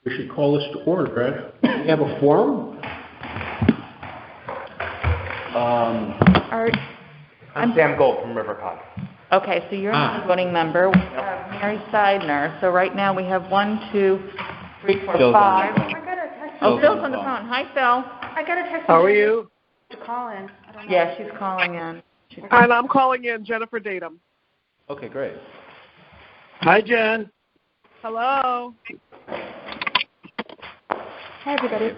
We should call this to order, Ed. Do we have a forum? I'm Sam Gold from Rivercog. Okay, so you're not a voting member. We have Mary Seidner. So right now we have 1, 2, 3, 4, 5. I got a text. Oh, Phil's on the phone. Hi, Phil. I got a text. How are you? To call in. I don't know. Yeah, she's calling in. And I'm calling in Jennifer Datum. Okay, great. Hi, Jen. Hello. Hi, everybody.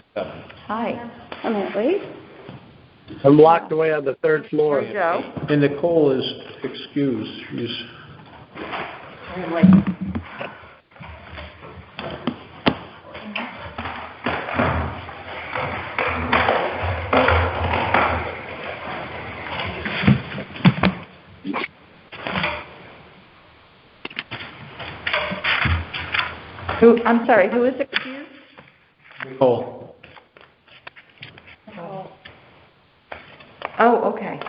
Hi. I'm late. I'm locked away on the third floor. Hey, Joe. And Nicole is excused. She's I'm sorry, who is excused? Nicole. Oh, okay.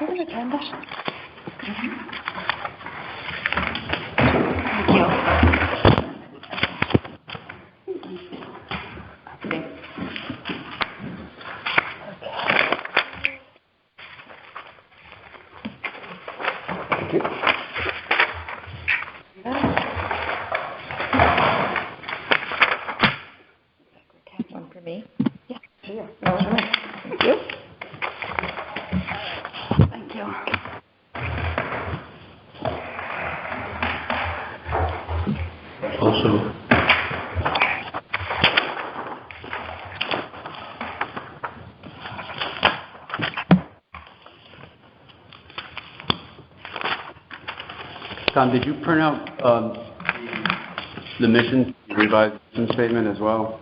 An agenda. One for me. Yeah, here. Oh, sure. Thank you. Thank you. Also. Tom, did you print out the mission, revised mission statement as well?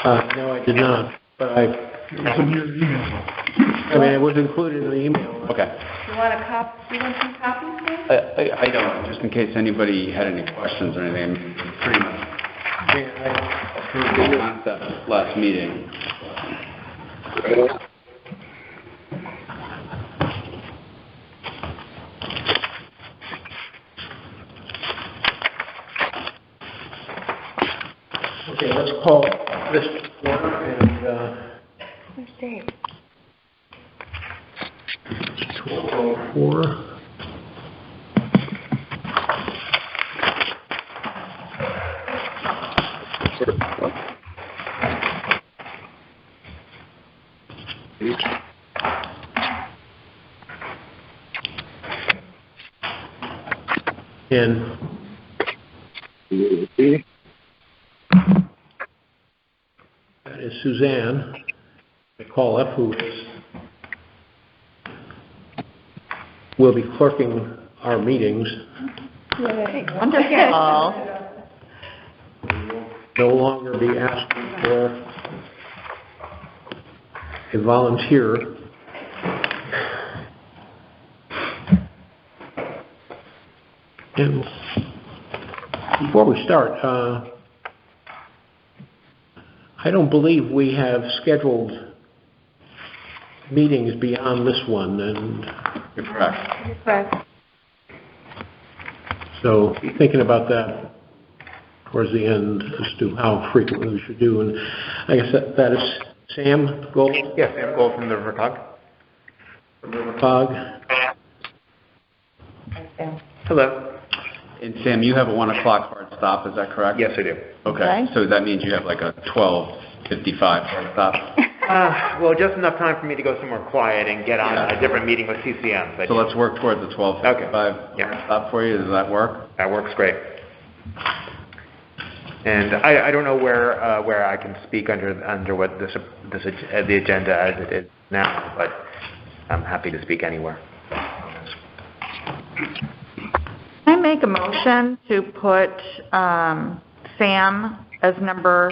No, I did not. But it was included in the email. Okay. Do you want a copy? Do you want some copies, Dave? I don't, just in case anybody had any questions or anything. I mean, pretty much approved the concept last meeting. Okay, let's call this to order and Where's Dave? 12:04. And that is Suzanne McAuliffe, who will be clerking our meetings. Wonderful. No longer be asking for a volunteer. And before we start, I don't believe we have scheduled meetings beyond this one, and You're correct. Correct. so be thinking about that towards the end as to how frequently we should do. And I guess that is Sam Gold Yes, Sam Gold from the Rivercog. from Rivercog. Hello. And Sam, you have a 1 o'clock hard stop, is that correct? Yes, I do. Okay, so that means you have like a 12:55 hard stop? Well, just enough time for me to go somewhere quiet and get on a different meeting with CCM. But So let's work towards the 12:55 Yeah. hard stop for you, does that work? that works great. And I don't know where I can speak under what the agenda as it is now, but I'm happy to speak anywhere. I make a motion to put Sam as number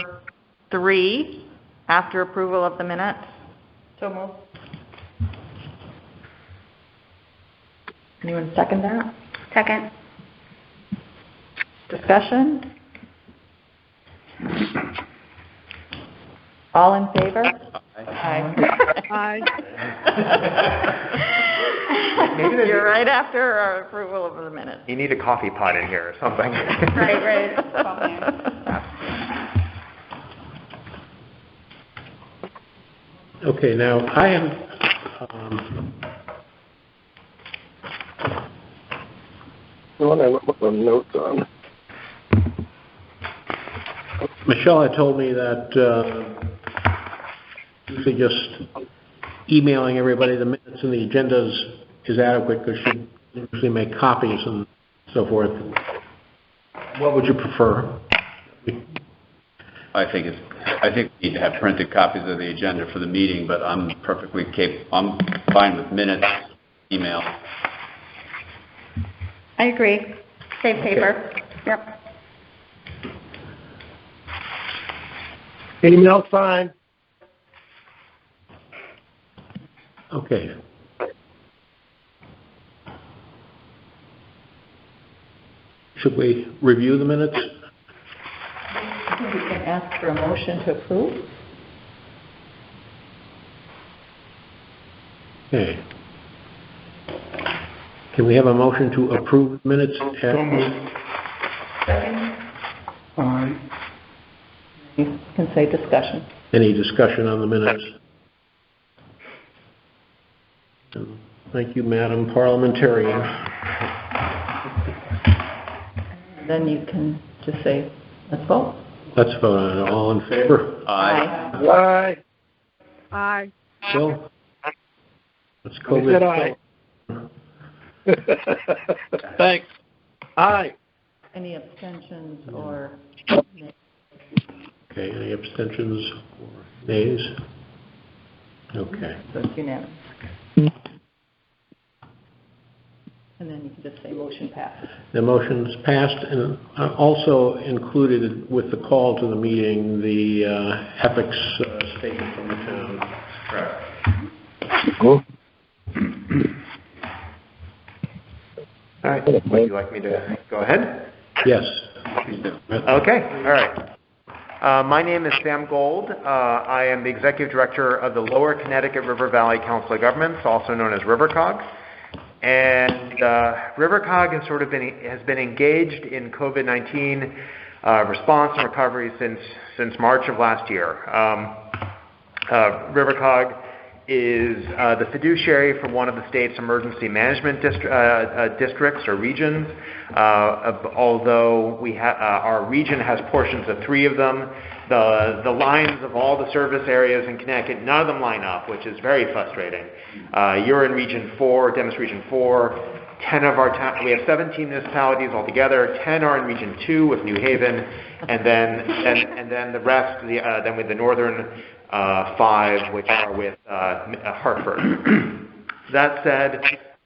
3 after approval of the minutes. So moved. Anyone second that? Second. Discussion? All in favor? Aye. You're right after our approval of the minutes. You need a coffee pot in here or something. Right. Okay, now I have, Well, I put some notes on. Michelle had told me that usually just emailing everybody the minutes and the agendas is adequate because she usually make copies and so forth. What would you prefer? I think we need to have printed copies of the agenda for the meeting, but I'm I'm fine with minutes, email. I agree. Save paper. Yep. Email fine. Okay. Should we review the minutes? I think we can ask for a motion to approve. Okay. Can we have a motion to approve the minutes? Second. You can say discussion. Any discussion on the minutes? Thank you, Madam Parliamentarian. Then you can just say, let's vote. Let's vote on it. All in favor? Aye. Aye. Bill? Let's I COVID. said aye. Thanks. Aye. Any abstentions or nays? Okay, any abstentions or nays? Okay. So it's unanimous. And then you can just say motion passed. The motion's passed, and also included with the call to the meeting, the ethics statement from the town. Correct. Cool. All right. Would you like me to go ahead? Yes. Okay. All right. My name is Sam Gold. I am the Executive Director of the Lower Connecticut River Valley Council of Governments, also known as RiverCog. And RiverCog has been engaged in COVID-19 response and recovery since March of last year. RiverCog is the fiduciary for one of the state's emergency management districts or regions. Although our region has portions of 3 of them, the lines of all the service areas in Connecticut, none of them line up, which is very frustrating. You're in Region 4, Dennis Region 4. 10 of our we have 17 municipalities altogether. 10 are in Region 2 with New Haven, and then the rest, then with the northern 5, which are with Hartford. That said,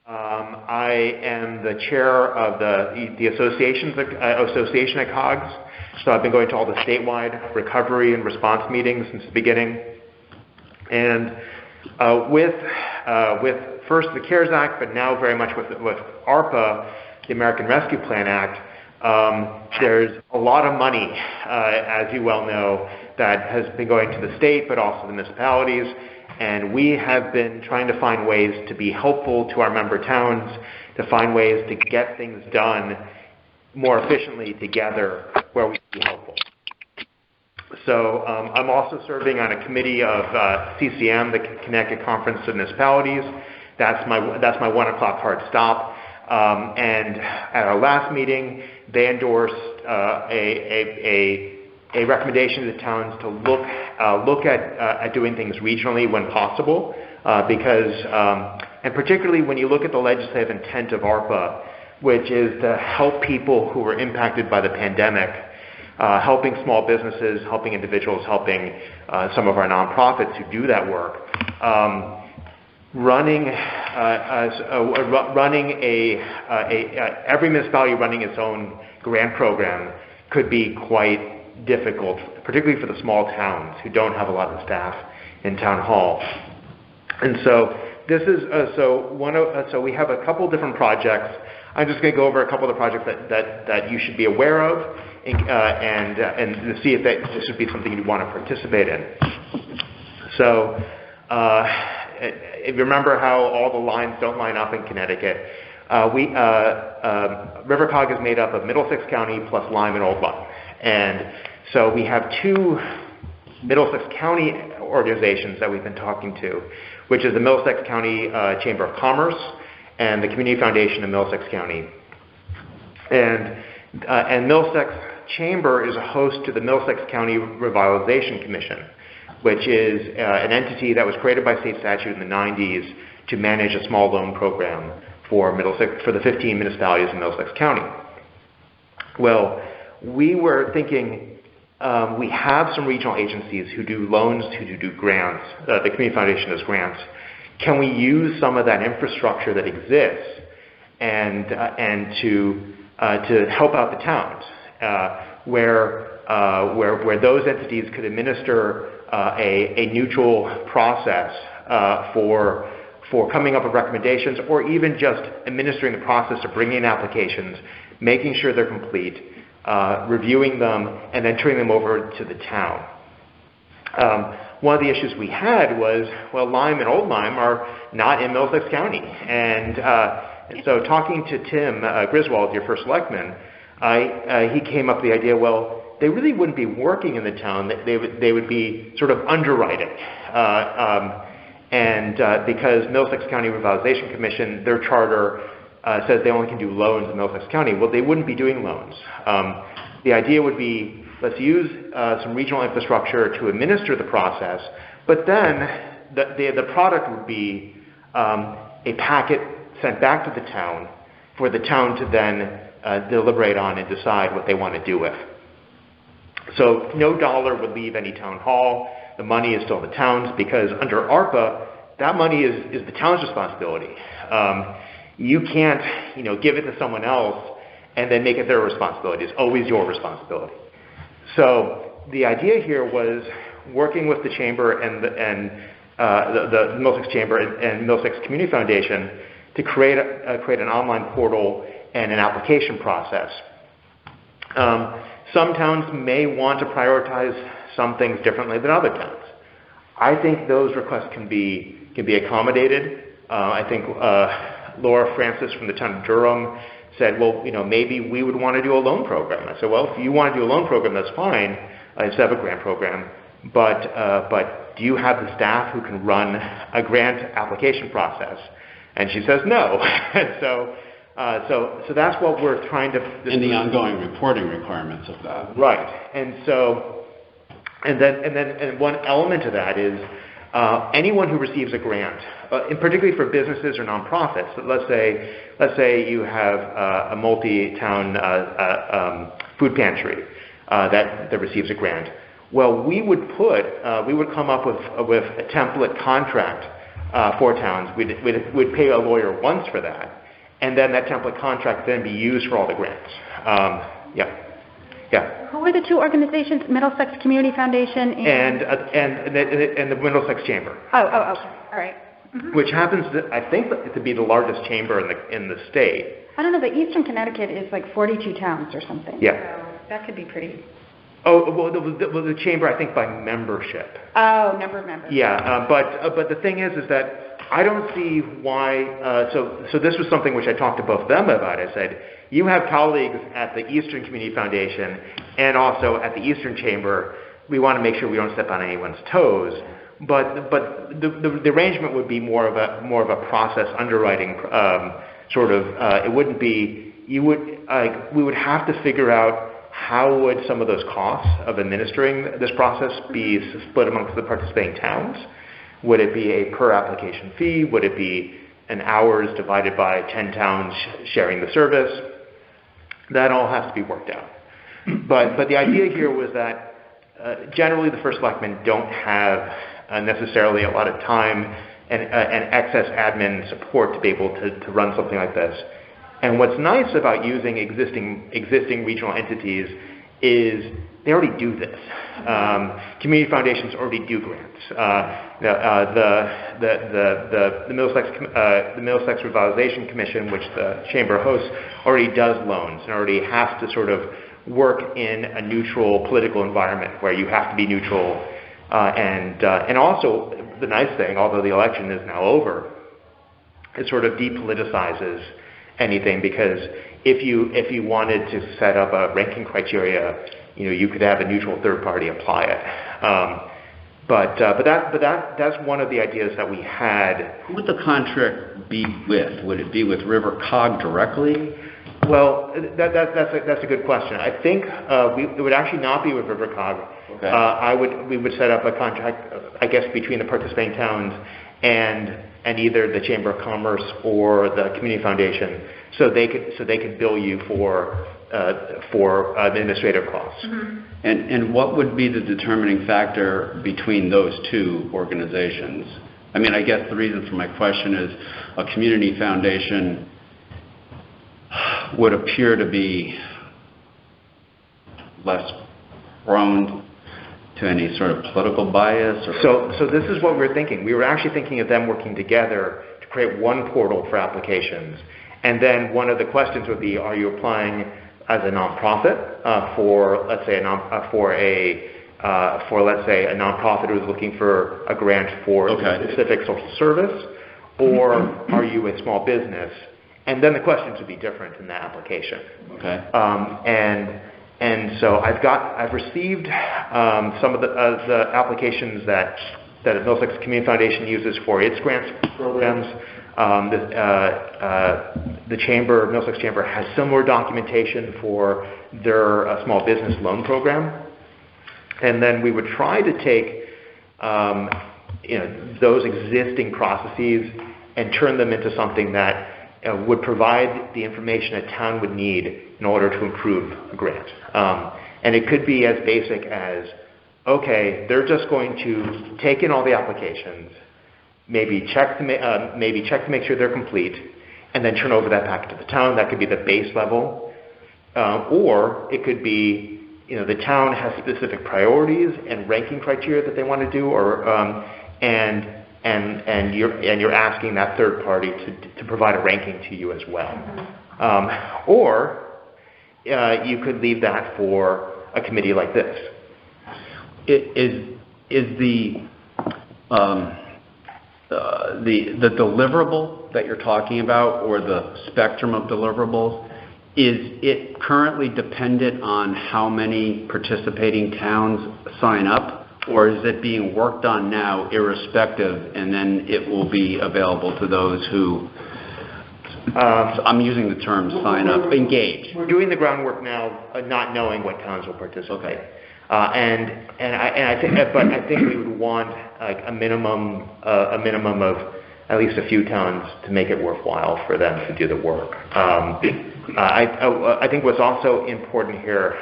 I am the chair of the association of COGS, so I've been going to all the statewide recovery and response meetings since the beginning. And with first the CARES Act, but now very much with ARPA, the American Rescue Plan Act, there's a lot of money, as you well know, that has been going to the state, but also the municipalities. And we have been trying to find ways to be helpful to our member towns, to find ways to get things done more efficiently together where we can be helpful. So I'm also serving on a committee of CCM, the Connecticut Conference of Municipalities. That's my 1 o'clock hard stop. And at our last meeting, they endorsed a recommendation to the towns to look at doing things regionally when possible, because and particularly when you look at the legislative intent of ARPA, which is to help people who were impacted by the pandemic, helping small businesses, helping individuals, helping some of our nonprofits who do that work. Every municipality running its own grant program could be quite difficult, particularly for the small towns who don't have a lot of staff in town hall. And so this is so we have a couple different projects. I'm just going to go over a couple of the projects that you should be aware of, and see if this would be something you'd want to participate in. So if you remember how all the lines don't line up in Connecticut, River Cog is made up of Middlesex County plus Lyme and Old Lyme. And so we have two Middlesex County organizations that we've been talking to, which is the Middlesex County Chamber of Commerce and the Community Foundation of Middlesex County. And Middlesex Chamber is a host to the Middlesex County Revitalization Commission, which is an entity that was created by state statute in the 90s to manage a small loan program for the 15 municipalities in Middlesex County. Well, we were thinking we have some regional agencies who do loans, who do grants. The Community Foundation does grants. Can we use some of that infrastructure that exists and to help out the towns, where those entities could administer a neutral process for coming up with recommendations, or even just administering the process of bringing in applications, making sure they're complete, reviewing them, and then turning them over to the town. One of the issues we had was, well, Lyme and Old Lyme are not in Middlesex County. And so talking to Tim Griswold, your first selectman, he came up with the idea, well, they really wouldn't be working in the town. They would be sort of underwriting. Because Middlesex County Revitalization Commission, their charter says they only can do loans in Middlesex County. Well, they wouldn't be doing loans. The idea would be, let's use some regional infrastructure to administer the process, but then the product would be a packet sent back to the town for the town to then deliberate on and decide what they want to do with. So no dollar would leave any town hall. The money is still the town's, because under ARPA, that money is the town's responsibility. You can't, give it to someone else and then make it their responsibility. It's always your responsibility. So the idea here was working with the chamber and the Middlesex Chamber and Middlesex Community Foundation to create an online portal and an application process. Some towns may want to prioritize some things differently than other towns. I think those requests can be accommodated. I think Laura Francis from the town of Durham said, well, maybe we would want to do a loan program. I said, well, if you want to do a loan program, that's fine, instead of a grant program. But do you have the staff who can run a grant application process? And she says no. And so that's what we're trying to. And the ongoing reporting requirements of that. Right. And one element of that is anyone who receives a grant, and particularly for businesses or nonprofits. So let's say you have a multi-town food pantry that receives a grant. Well, we would come up with a template contract for towns. We'd pay a lawyer once for that, and then that template contract then be used for all the grants. Yeah. Who are the two organizations? Middlesex Community Foundation and the Middlesex Chamber. Oh, okay. All right. Mm-hmm. Which happens, I think, to be the largest chamber in the state. I don't know, but Eastern Connecticut is like 42 towns or something. Yeah. So that could be pretty. Oh, well, the chamber, I think, by membership. Oh, number of members. Yeah, but the thing is that I don't see why. So this was something which I talked to both of them about. I said, you have colleagues at the Eastern Community Foundation and also at the Eastern Chamber. We want to make sure we don't step on anyone's toes. But the arrangement would be more of a process underwriting it wouldn't be. We would have to figure out how would some of those costs of administering this process be split amongst the participating towns. Would it be a per application fee? Would it be an hours divided by 10 towns sharing the service? That all has to be worked out. But the idea here was that generally the first selectmen don't have necessarily a lot of time and excess admin support to be able to run something like this. And what's nice about using existing regional entities is they already do this. Community foundations already do grants. The Middlesex Revitalization Commission, which the chamber hosts, already does loans and already has to sort of work in a neutral political environment where you have to be neutral And also, the nice thing, although the election is now over, it sort of depoliticizes anything, because if you wanted to set up a ranking criteria, you could have a neutral third party apply it. But that's one of the ideas that we had. Who would the contract be with? Would it be with River Cog directly? Well, that's a good question. I think it would actually not be with River Cog. Okay. We would set up a contract, I guess, between the participating towns and either the Chamber of Commerce or the Community Foundation, so they could bill you for administrative costs. Mm-hmm. And what would be the determining factor between those two organizations? I mean, I guess the reason for my question is a community foundation would appear to be less prone to any sort of political bias? Or so this is what we're thinking. We were actually thinking of them working together to create one portal for applications. And then one of the questions would be, are you applying as a nonprofit for, let's say, a nonprofit who's looking for a grant for a specific social service, or are you a small business? And then the questions would be different in the application. Okay. And so I've received some of the applications that the Middlesex Community Foundation uses for its grants programs. The Middlesex Chamber has similar documentation for their small business loan program. And then we would try to take those existing processes and turn them into something that would provide the information a town would need in order to improve a grant. And it could be as basic as, okay, they're just going to take in all the applications, maybe check to make sure they're complete, and then turn over that packet to the town. That could be the base level. Or it could be, the town has specific priorities and ranking criteria that they want to do, and you're asking that third party to provide a ranking to you as well. Or you could leave that for a committee like this. Is the deliverable that you're talking about, or the spectrum of deliverables, is it currently dependent on how many participating towns sign up? Or is it being worked on now irrespective, and then it will be available to those who, I'm using the term sign up, engage? We're doing the groundwork now, not knowing what towns will participate. Okay. I think we would want like a minimum of at least a few towns to make it worthwhile for them to do the work. I think what's also important here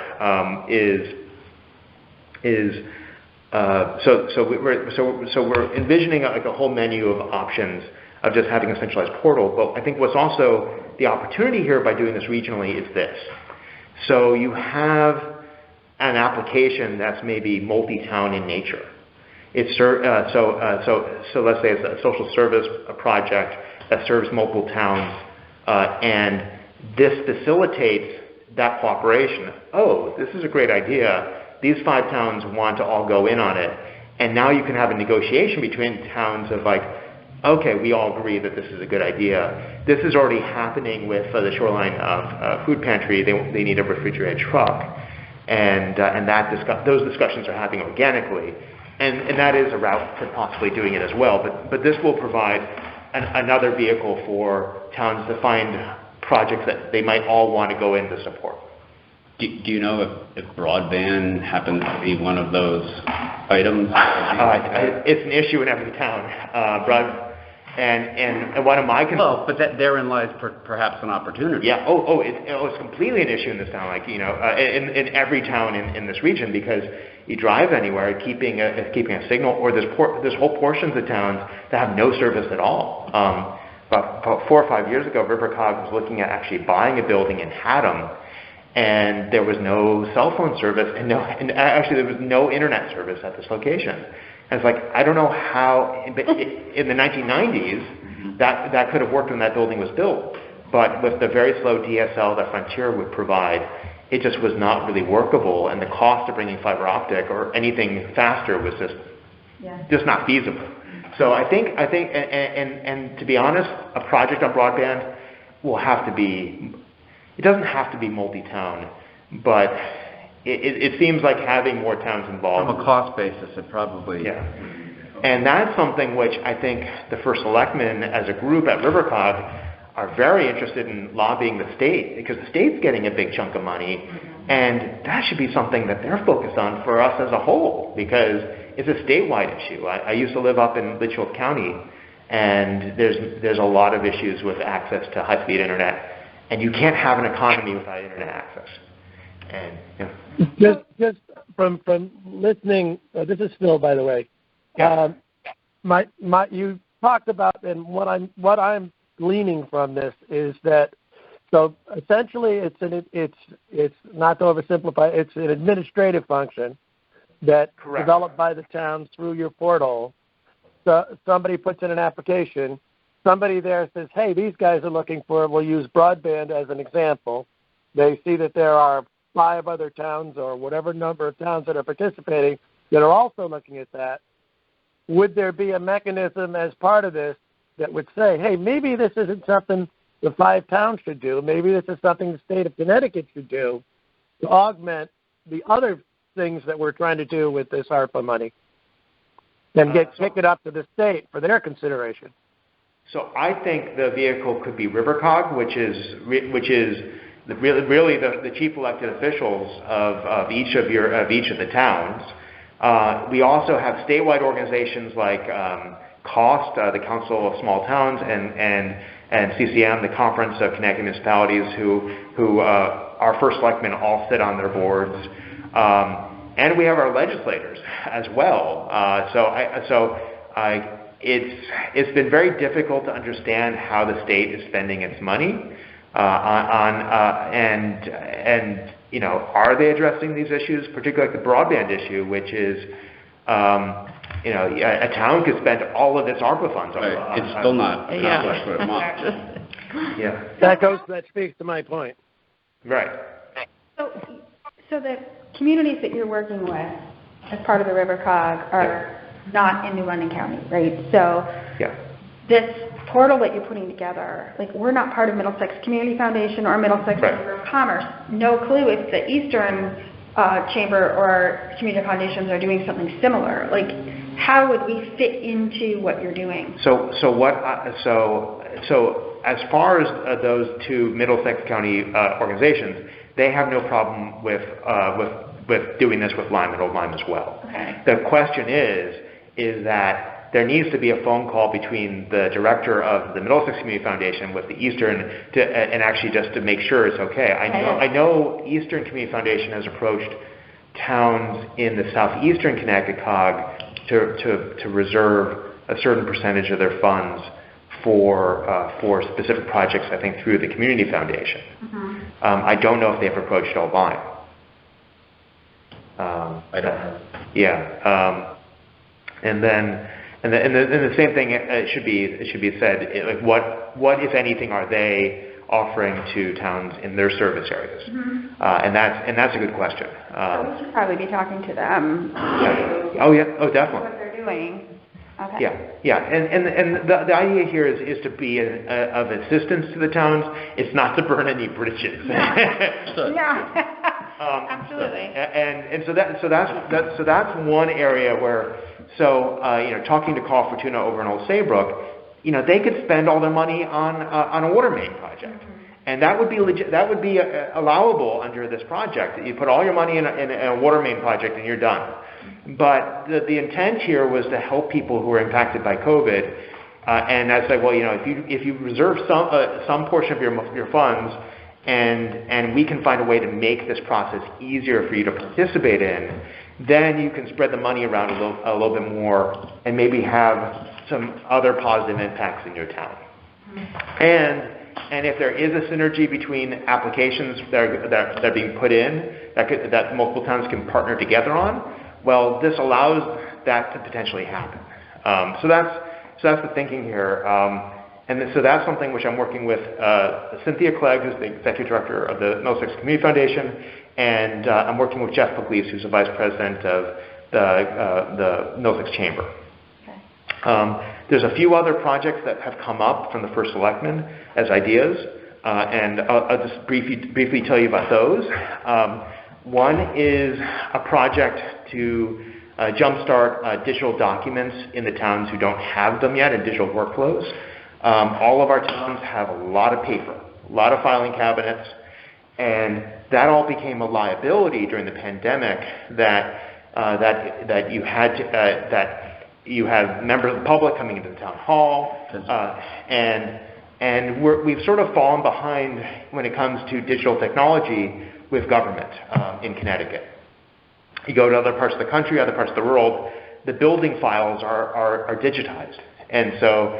so we're envisioning like a whole menu of options of just having a centralized portal. But I think what's also the opportunity here by doing this regionally is this. So you have an application that's maybe multi-town in nature. It's so let's say it's a social service project that serves multiple towns, and this facilitates that cooperation. Oh, this is a great idea. These 5 towns want to all go in on it. And now you can have a negotiation between towns of like, okay, we all agree that this is a good idea. This is already happening with the Shoreline Food Pantry. They need a refrigerated truck. And those discussions are happening organically. And that is a route to possibly doing it as well. But this will provide another vehicle for towns to find projects that they might all want to go in to support. Do you know if broadband happens to be one of those items? It's an issue in every town, and one of my concerns. Well, but therein lies perhaps an opportunity. Yeah. It's completely an issue in this town. Like in every town in this region, because you drive anywhere, keeping a signal, or there's whole portions of towns that have no service at all. About 4 or 5 years ago, River Cog was looking at actually buying a building in Haddam. And there was no cell phone service, and actually there was no internet service at this location. And it's like, I don't know how, in the 1990s, that could have worked when that building was built. But with the very slow DSL that Frontier would provide, it just was not really workable, and the cost of bringing fiber optic or anything faster was just just not feasible. So I think, and to be honest, a project on broadband will have to be, it doesn't have to be multi-town, but it seems like having more towns involved. From a cost basis, it probably... Yeah. And that's something which I think the first selectmen as a group at RiverCog are very interested in lobbying the state, because the state's getting a big chunk of money, and that should be something that they're focused on for us as a whole, because it's a statewide issue. I used to live up in Litchfield County, and there's a lot of issues with access to high-speed internet, and you can't have an economy without internet access. And just from listening, this is Phil, by the way. Yeah. You talked about, and what I'm gleaning from this is that, so essentially it's not to oversimplify, it's an administrative function that Correct. developed by the towns through your portal. So somebody puts in an application, somebody there says, hey, these guys are looking for, we'll use broadband as an example. They see that there are 5 other towns or whatever number of towns that are participating that are also looking at that. Would there be a mechanism as part of this that would say, hey, maybe this isn't something the 5 towns should do. Maybe this is something the state of Connecticut should do to augment the other things that we're trying to do with this ARPA money and kick it up to the state for their consideration. So I think the vehicle could be RiverCog, which is really the chief elected officials of each of the towns. We also have statewide organizations like COST, the Council of Small Towns, and CCM, the Conference of Connecticut Municipalities, who our first selectmen all sit on their boards, and we have our legislators as well. It's been very difficult to understand how the state is spending its money and are they addressing these issues, particularly like the broadband issue, which is a town could spend all of its ARPA funds on. Right. It's still not what it wants. Yeah. That speaks to my point. Right. So the communities that you're working with as part of the RiverCog are not in New London County, right? So this portal that you're putting together, like, we're not part of Middlesex Community Foundation or Middlesex Chamber of Commerce. No clue if the Eastern Chamber or community foundations are doing something similar. Like, how would we fit into what you're doing? So as far as those 2 Middlesex County organizations, they have no problem with doing this with Lyme and Old Lyme as well. Okay. The question is that there needs to be a phone call between the director of the Middlesex Community Foundation with the Eastern and actually just to make sure it's okay. I know Eastern Community Foundation has approached towns in the southeastern Connecticut COG to reserve a certain percentage of their funds for specific projects, I think, through the Community Foundation. Mm-hmm. I don't know if they've approached Old Lyme. I don't know. Yeah. And the same thing should be said. Like, what if anything are they offering to towns in their service areas? Mm-hmm. And that's a good question. So we should probably be talking to them. Oh yeah. Oh, definitely. What they're doing. Okay. Yeah. And the idea here is to be of assistance to the towns. It's not to burn any bridges. Yeah. Absolutely. And so that's one area where. So, talking to Call Fortuna over in Old Saybrook, they could spend all their money on a water main project, and that would be allowable under this project. You put all your money in a water main project, and you're done. But the intent here was to help people who were impacted by COVID, and I said, well, if you reserve some portion of your funds, and we can find a way to make this process easier for you to participate in, then you can spread the money around a little bit more and maybe have some other positive impacts in your town. And if there is a synergy between applications that are being put in that multiple towns can partner together on, well, this allows that to potentially happen. So that's the thinking here. So that's something which I'm working with Cynthia Clegg, who's the executive director of the Middlesex Community Foundation, and I'm working with Jeff Pugliese, who's the vice president of the Middlesex Chamber. There's a few other projects that have come up from the first selectman as ideas, and I'll just briefly tell you about those. One is a project to jumpstart digital documents in the towns who don't have them yet, and digital workflows. All of our towns have a lot of paper, a lot of filing cabinets, and that all became a liability during the pandemic. That you have members of the public coming into the town hall, and we've sort of fallen behind when it comes to digital technology with government in Connecticut. You go to other parts of the country, other parts of the world, the building files are digitized, and so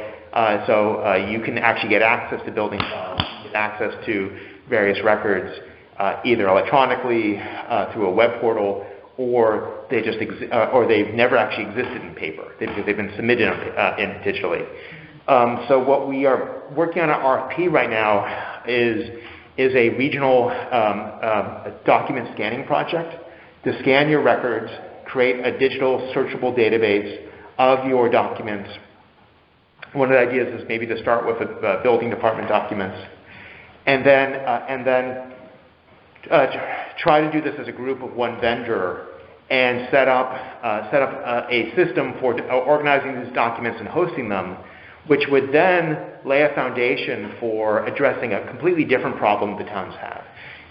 you can actually get access to building files, get access to various records either electronically through a web portal, or they've never actually existed in paper because they've been submitted in digitally. So what we are working on an RFP right now is a regional document scanning project to scan your records, create a digital searchable database of your documents. One of the ideas is maybe to start with building department documents, and then try to do this as a group of one vendor and set up a system for organizing these documents and hosting them, which would then lay a foundation for addressing a completely different problem the towns have.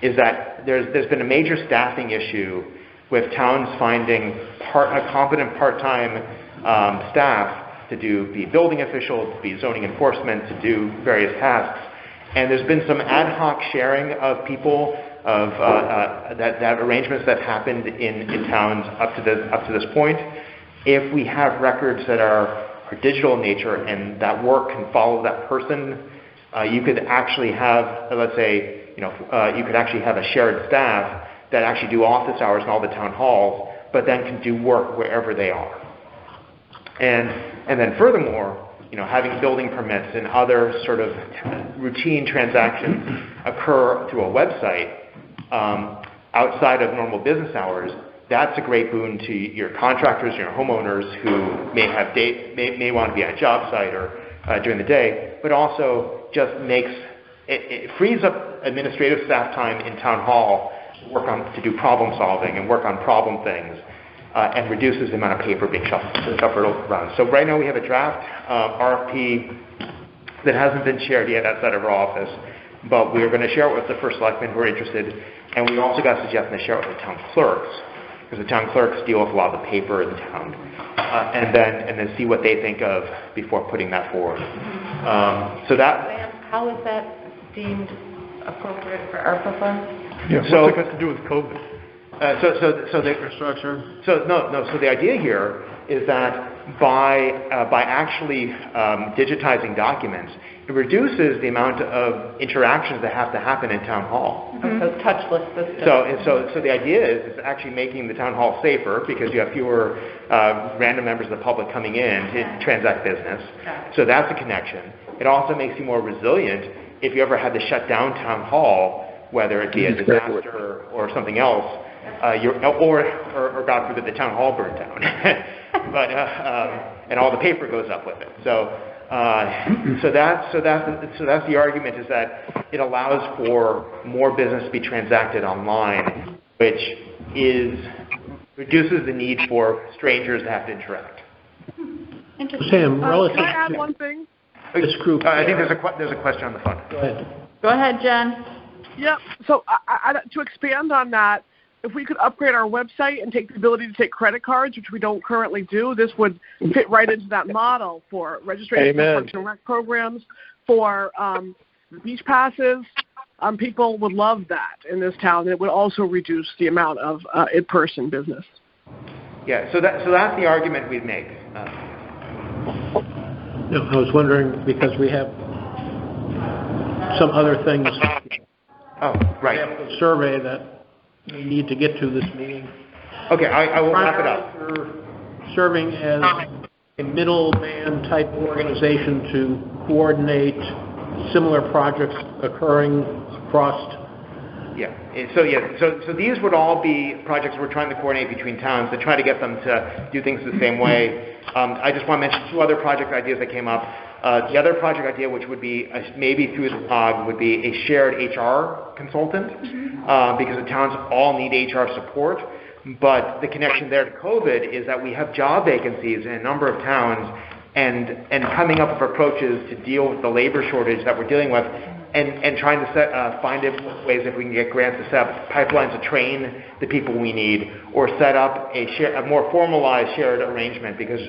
Is that there's been a major staffing issue with towns finding a competent part-time staff to be building officials, to be zoning enforcement, to do various tasks. And there's been some ad hoc sharing of people of that arrangements that happened in towns up to this point. If we have records that are digital in nature and that work can follow that person, you could actually have, let's say, you could actually have a shared staff that actually do office hours in all the town halls, but then can do work wherever they are. And then furthermore, having building permits and other sort of routine transactions occur through a website outside of normal business hours, that's a great boon to your contractors, your homeowners who may want to be at a job site or during the day, but also just it frees up administrative staff time in town hall to do problem solving and work on problem things, and reduces the amount of paper being shuffled around. So right now we have a draft RFP that hasn't been shared yet outside of our office, but we're going to share it with the first selectmen who are interested, and we also got a suggestion to share it with the town clerks, because the town clerks deal with a lot of the paper in the town, and then see what they think of before putting that forward. How is that deemed appropriate for ARPA funds? Yeah, so what's it got to do with COVID? So the Infrastructure? So the idea here is that by actually digitizing documents, it reduces the amount of interactions that have to happen in town hall. So touchless system. So the idea is it's actually making the town hall safer because you have fewer random members of the public coming in to transact business. So that's a connection. It also makes you more resilient if you ever had to shut down town hall, whether it be a disaster or something else, or God forbid the town hall burned down, but and all the paper goes up with it. So that's the argument, is that it allows for more business to be transacted online, which reduces the need for strangers to have to interact. Sam, relative Can I add to one thing? this group, I think there's a question on the phone. go ahead. Go ahead, Jen. Yeah, so to expand on that, if we could upgrade our website and take the ability to take credit cards, which we don't currently do, this would fit right into that model for registration for Parks and Rec programs, for beach passes. People would love that in this town. It would also reduce the amount of in-person business. Yeah, so that's the argument we'd make. No, I was wondering, because we have some other things. Oh, right. We have a survey that we need to get to this meeting. Okay, I will wrap it up. You're serving as a middleman type organization to coordinate similar projects occurring across So these would all be projects we're trying to coordinate between towns to try to get them to do things the same way. I just want to mention two other project ideas that came up. The other project idea, which would be maybe through the COG, would be a shared HR consultant, because the towns all need HR support. But the connection there to COVID is that we have job vacancies in a number of towns, and coming up with approaches to deal with the labor shortage that we're dealing with, and trying to find ways if we can get grants to set up pipelines to train the people we need, or set up a more formalized shared arrangement, because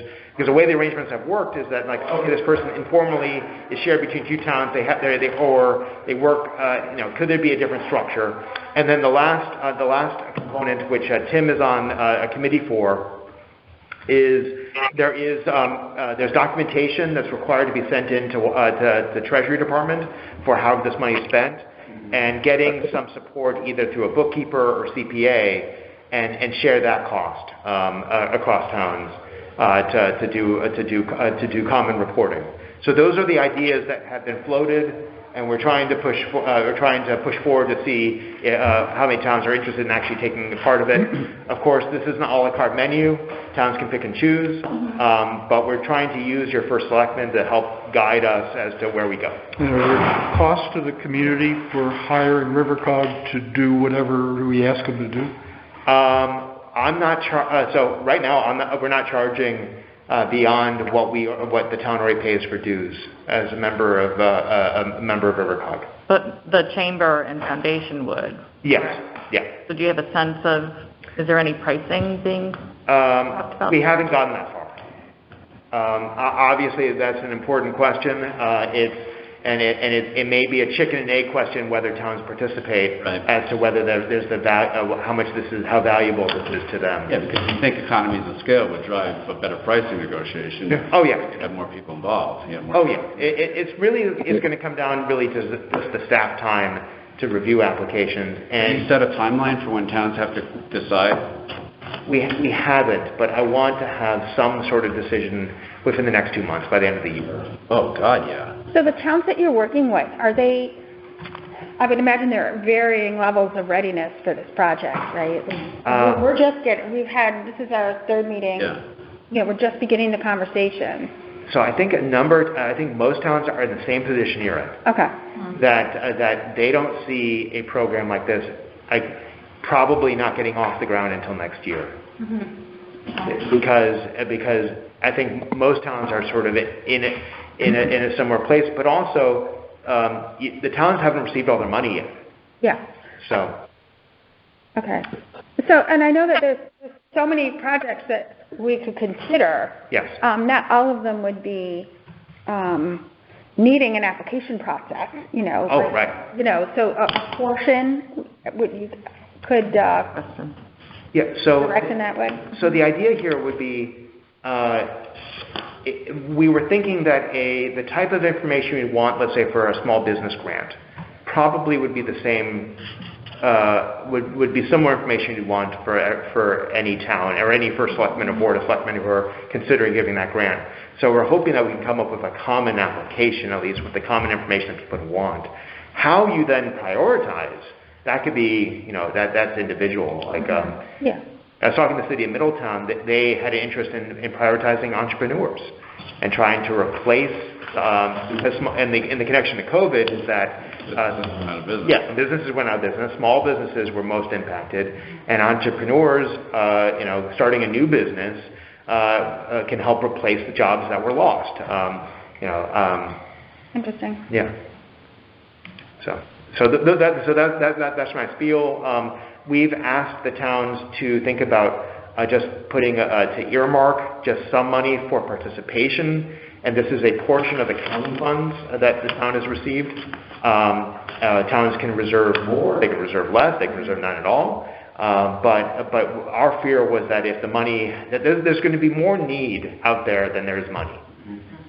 the way the arrangements have worked is that, like, okay, this person informally is shared between two towns, they work, could there be a different structure? And then the last component, which Tim is on a committee for, is there's documentation that's required to be sent in to the Treasury Department for how this money is spent, and getting some support either through a bookkeeper or CPA, and share that cost across towns to do common reporting. So those are the ideas that have been floated, and we're trying to push forward to see how many towns are interested in actually taking part of it. Of course, this is an a la carte menu. Towns can pick and choose, but we're trying to use your first selectman to help guide us as to where we go. And are there costs to the community for hiring RiverCog to do whatever we ask them to do? I'm not so right now we're not charging beyond what the town already pays for dues as a member of RiverCog. But the chamber and foundation would? Yes, yeah. So do you have a sense of, is there any pricing being talked about? We haven't gotten that far. Obviously, that's an important question. It may be a chicken and egg question whether towns participate, right, as to whether there's how valuable this is to them. Yeah, because you think economies of scale would drive a better pricing negotiation. Yeah. Oh yeah. To have more people involved. Yeah. It's going to come down really to just the staff time to review applications. And you set a timeline for when towns have to decide? We haven't, but I want to have some sort of decision within the next 2 months, by the end of the year. Oh, God, yeah. So the towns that you're working with, I would imagine there are varying levels of readiness for this project, right? This is our third meeting. Yeah. We're just beginning the conversation. So I think most towns are in the same position you're in. Okay. That they don't see a program like this, probably not getting off the ground until next year. Mm-hmm. Because I think most towns are sort of in a similar place, but also the towns haven't received all their money yet. Yeah. So. Okay. So, and I know that there's so many projects that we could consider. Yes. Not all of them would be needing an application process. Oh, right. So a portion could direct in that way. So the idea here would be. We were thinking that the type of information we want, let's say for a small business grant, probably would be the same, would be similar information you'd want for any town or any first selectman or board of selectmen who are considering giving that grant. So we're hoping that we can come up with a common application, at least with the common information that people want. How you then prioritize, that could be, that's individual. Yeah. I was talking to the city of Middletown, that they had an interest in prioritizing entrepreneurs and trying to replace, and the connection to COVID is that businesses went out of business. Small businesses were most impacted, and entrepreneurs, starting a new business can help replace the jobs that were lost. Interesting. Yeah. So that's my spiel. We've asked the towns to think about just putting to earmark just some money for participation, and this is a portion of the county funds that the town has received. Towns can reserve more, they can reserve less, they can reserve none at all. But our fear was that if the money, that there's going to be more need out there than there is money.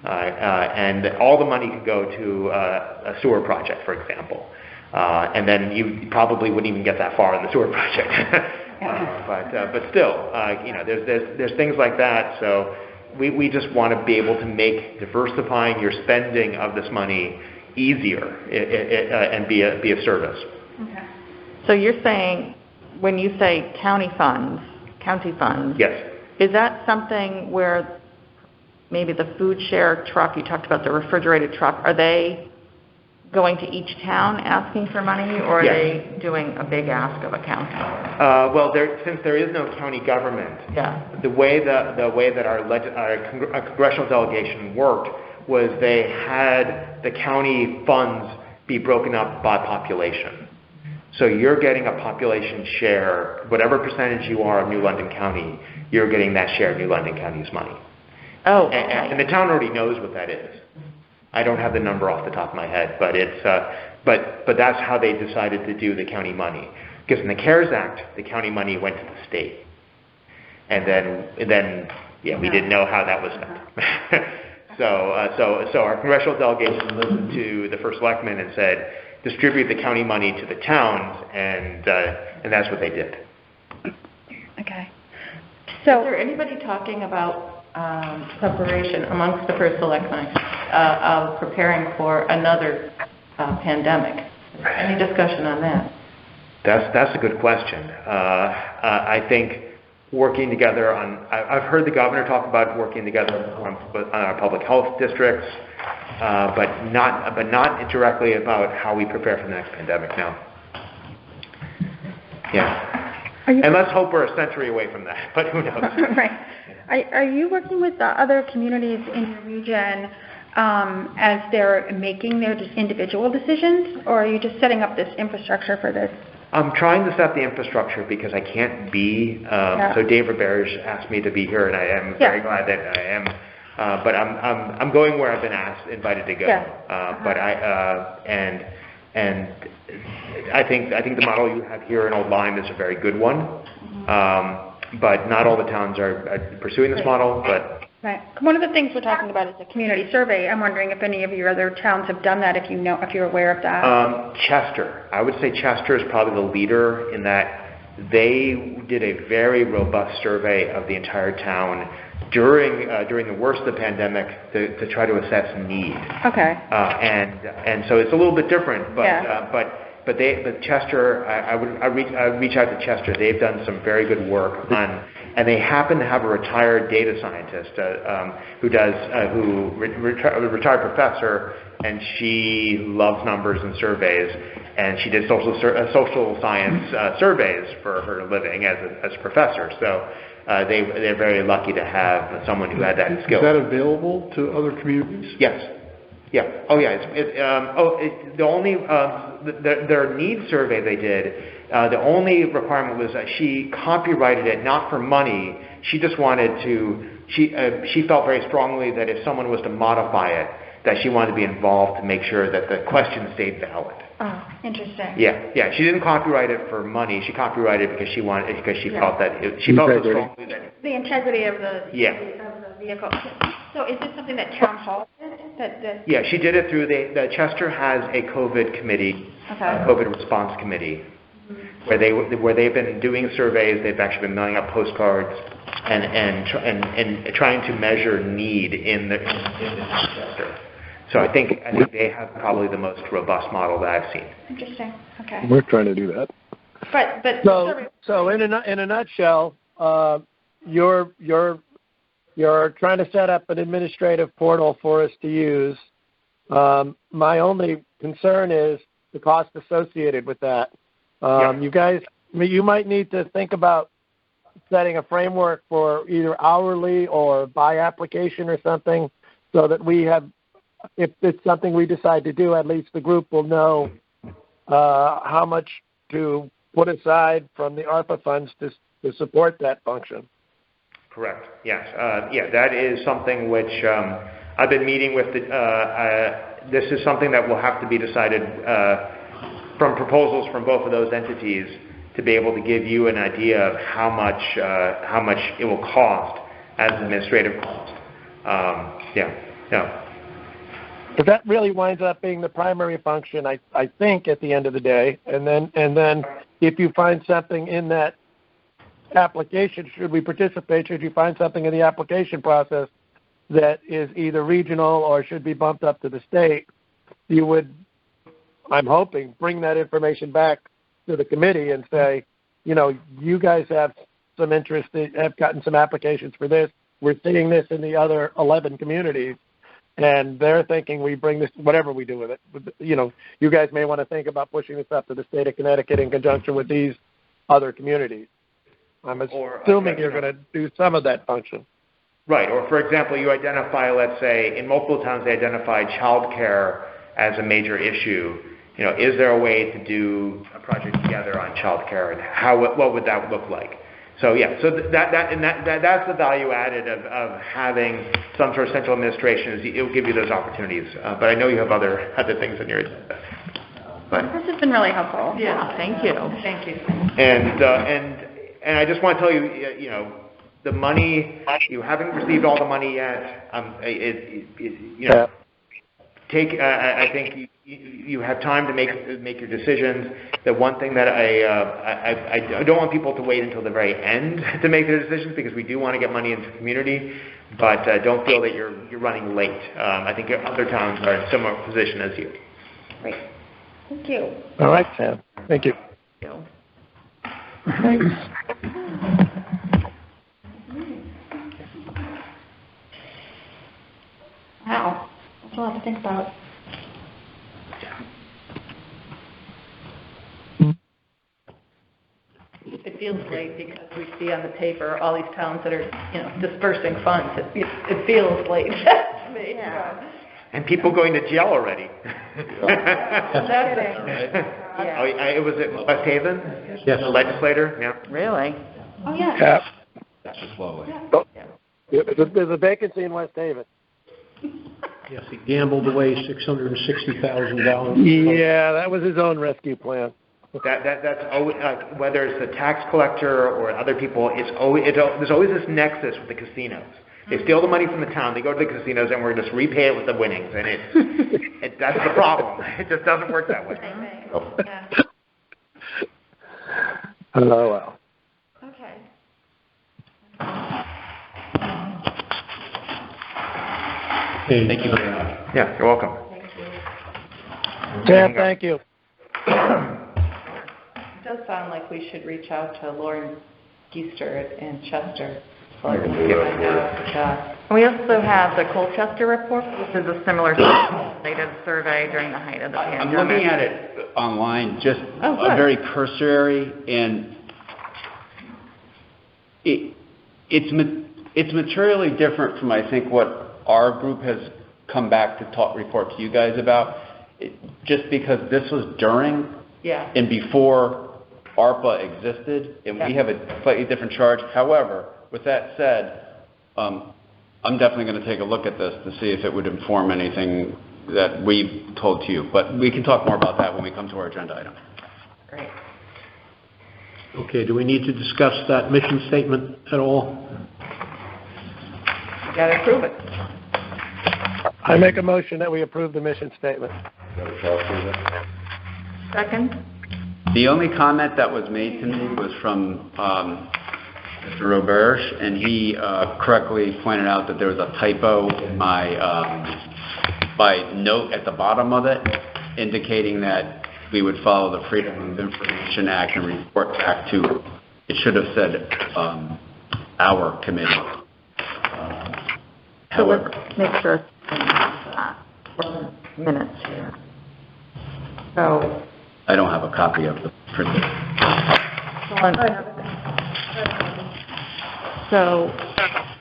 And all the money could go to a sewer project, for example. And then you probably wouldn't even get that far in the sewer project. But still, there's things like that. So we just want to be able to make diversifying your spending of this money easier and be a service. Okay. So you're saying, when you say county funds, Yes. is that something where maybe the food share truck, you talked about the refrigerated truck, are they going to each town asking for money, or are they doing a big ask of a county? Well, since there is no county government, the way that our congressional delegation worked was they had the county funds be broken up by population. So you're getting a population share, whatever percentage you are of New London County, you're getting that share of New London County's money. Oh, okay. And the town already knows what that is. I don't have the number off the top of my head, but it's but that's how they decided to do the county money. Because in the CARES Act, the county money went to the state, and then we didn't know how that was spent. So our congressional delegation listened to the first selectman and said, distribute the county money to the towns, and that's what they did. Okay. So, is there anybody talking about preparation amongst the first selectmen of preparing for another pandemic? Any discussion on that? That's a good question. I think working together on, I've heard the governor talk about working together on our public health districts, but not directly about how we prepare for the next pandemic now. Yeah. And let's hope we're a century away from that, but who knows? Right. Are you working with the other communities in your region as they're making their individual decisions, or are you just setting up this infrastructure for this? I'm trying to set up the infrastructure because I can't be. So Dave Roberge asked me to be here, and I am very glad that I am. But I'm going where I've been invited to go. But and I think the model you have here in Old Lyme is a very good one. But not all the towns are pursuing this model. But right. One of the things we're talking about is a community survey. I'm wondering if any of your other towns have done that, if you're aware of that. Chester. I would say Chester is probably the leader in that they did a very robust survey of the entire town during the worst of the pandemic to try to assess need. Okay. And so it's a little bit different, but Chester, I would reach out to Chester. They've done some very good work on, and they happen to have a retired data scientist a retired professor, and she loves numbers and surveys, and she did social science surveys for her living as a professor. So they're very lucky to have someone who had that skill. Is that available to other communities? Yes. Yeah. Oh, yeah. The only their needs survey they did. The only requirement was that she copyrighted it, not for money. She just wanted to. She felt very strongly that if someone was to modify it, that she wanted to be involved to make sure that the question stayed valid. Oh, interesting. Yeah. She didn't copyright it for money. She copyrighted it because she felt that she felt so strongly that the integrity of the vehicle. So is this something that town hall did? Yeah, she did it through the Chester has a COVID committee, COVID response committee, where they've been doing surveys. They've actually been mailing out postcards and trying to measure need in the Chester. So I think they have probably the most robust model that I've seen. Interesting. Okay. We're trying to do that. But so in a nutshell, you're trying to set up an administrative portal for us to use. My only concern is the cost associated with that. You guys, you might need to think about setting a framework for either hourly or by application or something, so that we have, if it's something we decide to do, at least the group will know how much to put aside from the ARPA funds to support that function. Correct. Yes. That is something which I've been meeting with. This is something that will have to be decided from proposals from both of those entities to be able to give you an idea of how much it will cost as an administrative cost. But that really winds up being the primary function, I think, at the end of the day. And then if you find something in that application, should we participate, should you find something in the application process that is either regional or should be bumped up to the state, you would, I'm hoping, bring that information back to the committee and say, you guys have some interest, have gotten some applications for this. We're seeing this in the other 11 communities, and they're thinking we bring this, whatever we do with it. You guys may want to think about pushing this up to the state of Connecticut in conjunction with these other communities. I'm assuming you're going to do some of that function. Right. Or, for example, you identify, let's say, in multiple towns they identify childcare as a major issue. Is there a way to do a project together on childcare, and what would that look like? So yeah, that's the value added of having some sort of central administration. Is it will give you those opportunities. But I know you have other things on your agenda. But this has been really helpful. Yeah, thank you. Thank you. And I just want to tell you, the money, you haven't received all the money yet. I think you have time to make your decisions. The one thing that I don't want people to wait until the very end to make their decisions, because we do want to get money into the community, but don't feel that you're running late. I think other towns are in a similar position as you. Great. Thank you. All right, Sam. Thank you. Thanks. Wow. That's a lot to think about. It feels late because we see on the paper all these towns that are, dispersing funds. It feels late to me. Yeah. And people going to jail already. That's it. Oh, it was at West Haven? Yes. The legislator? Yeah. Really? Oh, yeah. Yeah. That's just slowly. There's a vacancy in West Haven. Yes, he gambled away $660,000. Yeah, that was his own rescue plan. That's always, whether it's the tax collector or other people, there's always this nexus with the casinos. They steal the money from the town, they go to the casinos, and we're going to repay it with the winnings. And that's the problem. It just doesn't work that way. Yeah. Oh, well. Okay. Okay. Thank you very much. Yeah, you're welcome. Sam, thank you. It does sound like we should reach out to Lauren Geester in Chester. We also have the Colchester Report, which is a similar legislative survey during the height of the pandemic. I'm looking at it online, just good. very cursory, and it's materially different from, I think, what our group has come back to report to you guys about, just because this was during and before ARPA existed, and we have a slightly different charge. However, with that said, I'm definitely going to take a look at this to see if it would inform anything that we've told to you. But we can talk more about that when we come to our agenda item. Great. Okay, do we need to discuss that mission statement at all? You got to approve it. I make a motion that we approve the mission statement. Second? The only comment that was made to me was from Mr. Roberge, and he correctly pointed out that there was a typo in my note at the bottom of it, indicating that we would follow the Freedom of Information Act and report back to, it should have said our committee. So let's make sure minutes here. So I don't have a copy of the printed. So,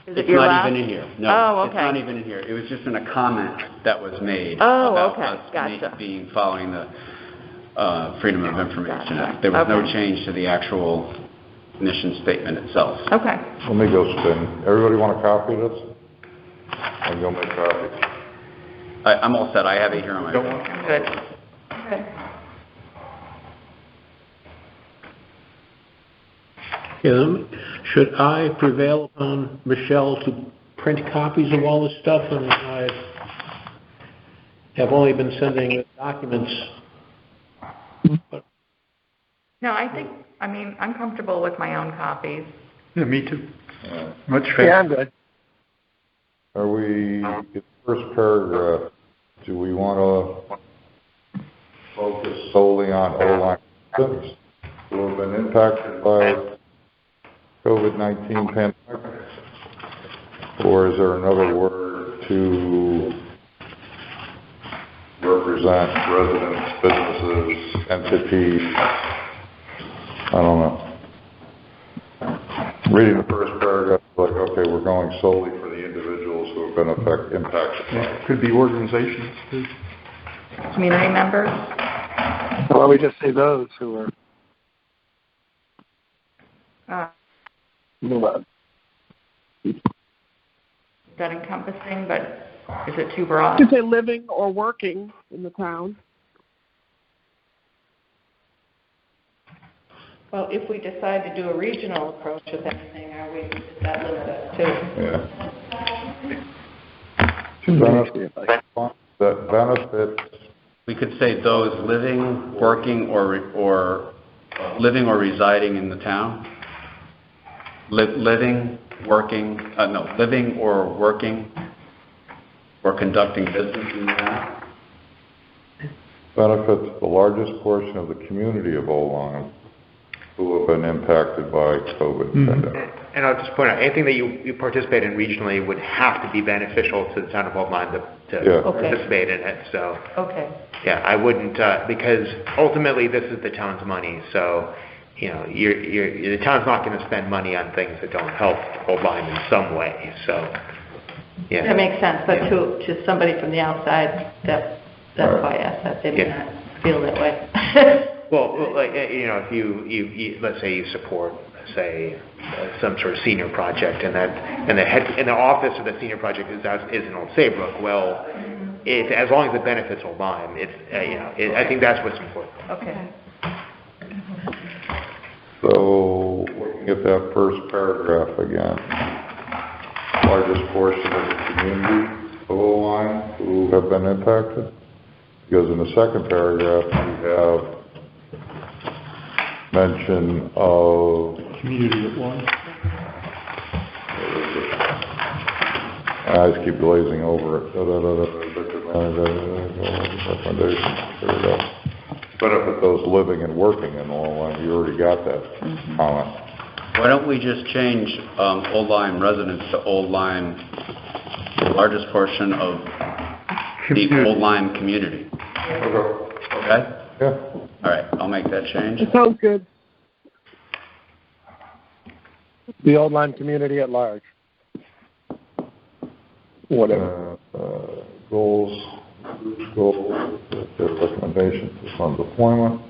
is it It's your not last? even in here. No, Oh, okay. It's not even in here. It was just in a comment that was made Oh, about okay. us Gotcha. following the Freedom of Information Gotcha. Act. There was no Okay. change to the actual mission statement itself. Okay. Let me go spin. Everybody want a copy of this? I'll go make copies. I'm all set. I have it here on my phone. Good. Okay. Okay, should I prevail upon Michelle to print copies of all this stuff? And I have only been sending documents. But No, I'm comfortable with my own copies. Yeah, me too. Much Yeah, faster. I'm good. Are we, in the first paragraph, do we want to focus solely on O-line residents? who have been impacted by COVID-19 pandemic? Or is there another word to represent residents, businesses, entities? I don't know. Reading the first paragraph, like, okay, we're going solely for the individuals who have been impacted. Yeah, could be organizations too. Community members? Why don't we just say those who are... Move on. Is that encompassing, but is it too broad? You could say living or working in the town. Well, if we decide to do a regional approach with everything, is that limited too? That benefits. We could say those living, working, or living or residing in the town. Living, working, living or working or conducting business in the town. Benefits the largest portion of the community of Old Lyme who have been impacted by COVID pandemic. And I'll just point out, anything that you participate in regionally would have to be beneficial to the town of Old Lyme to participate in it. So, yeah, I wouldn't, because ultimately this is the town's money. So, you know, the town's not going to spend money on things that don't help Old Lyme in some way. So, yeah. That makes sense. But to somebody from the outside, that's why I asked that. They may not feel that way. Well, like, you know, if you let's say you support, say, some sort of senior project, and the office of the senior project is in Old Saybrook. Well, as long as it benefits Old Lyme, I think that's what's important. Okay. So, looking at that first paragraph again, largest portion of the community of Old Lyme who have been impacted, because in the second paragraph you have mention of Community at large. I just keep glazing over it. Benefit those living and working in Old Lyme. You already got that comment. Why don't we just change Old Lyme residents to Old Lyme, the largest portion of the Old Lyme community? Okay? Yeah. All right, I'll make that change. It sounds good. The Old Lyme community at large. Whatever. Goals, recommendations for fund deployment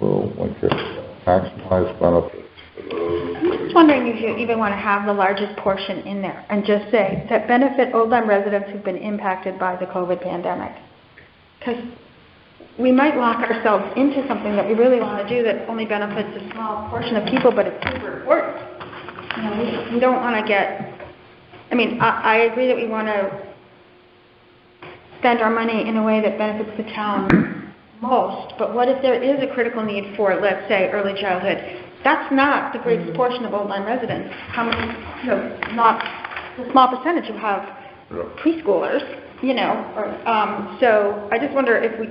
will maximize benefits. I'm just wondering if you even want to have the largest portion in there and just say that benefit Old Lyme residents who've been impacted by the COVID pandemic. Because we might lock ourselves into something that we really want to do that only benefits a small portion of people, but it's super important. You know, we don't want to get, I mean, I agree that we want to spend our money in a way that benefits the town most, but what if there is a critical need for, let's say, early childhood? That's not the greatest portion of Old Lyme residents. How many, you know, not a small percentage who have preschoolers, you know, or, so I just wonder if we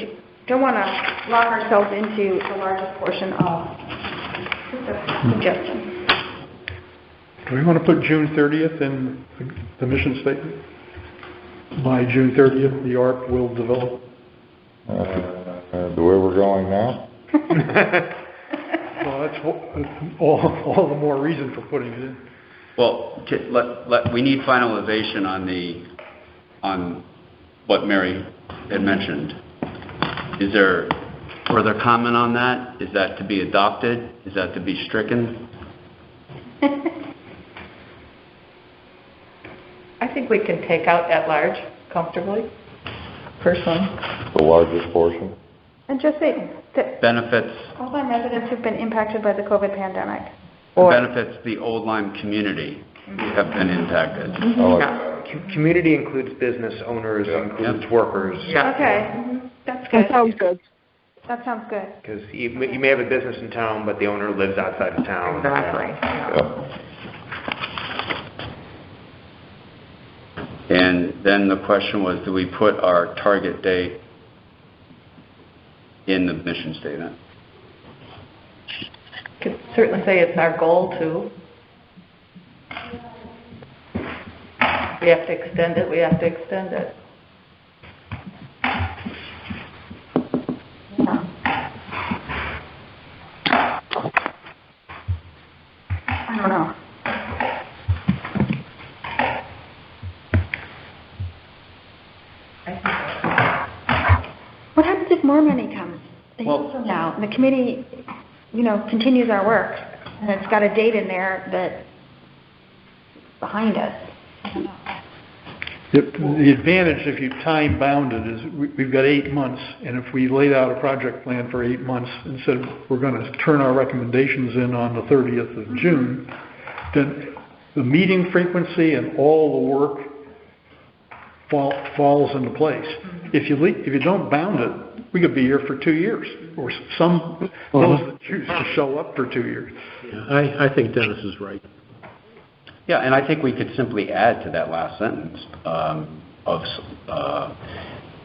don't want to lock ourselves into the largest portion of the suggestion. Do we want to put June 30th in the mission statement? By June 30th, the ARP will develop. The way we're going now? Well, that's all the more reason for putting it in. Well, we need finalization on what Mary had mentioned. Is there further comment on that? Is that to be adopted? Is that to be stricken? I think we can take out at large comfortably, personally. The largest portion? And just say that Benefits. Old Lyme residents who've been impacted by the COVID pandemic. Benefits the Old Lyme community who have been impacted. Community includes business owners, includes workers. Yeah. Okay, that's good. That sounds good. That sounds good. Because you may have a business in town, but the owner lives outside of town. Exactly. Yeah. And then the question was, do we put our target date in the mission statement? Could certainly say it's our goal to. We have to extend it, we have to extend it. I don't know. What happens if more money comes a year from now and the committee, continues our work and it's got a date in there that's behind us? The advantage, if you time bound it, is we've got 8 months, and if we laid out a project plan for 8 months and said we're going to turn our recommendations in on the 30th of June, then the meeting frequency and all the work falls into place. If you don't bound it, we could be here for 2 years, or those that choose to show up for 2 years. Yeah, I think Dennis is right. Yeah, and I think we could simply add to that last sentence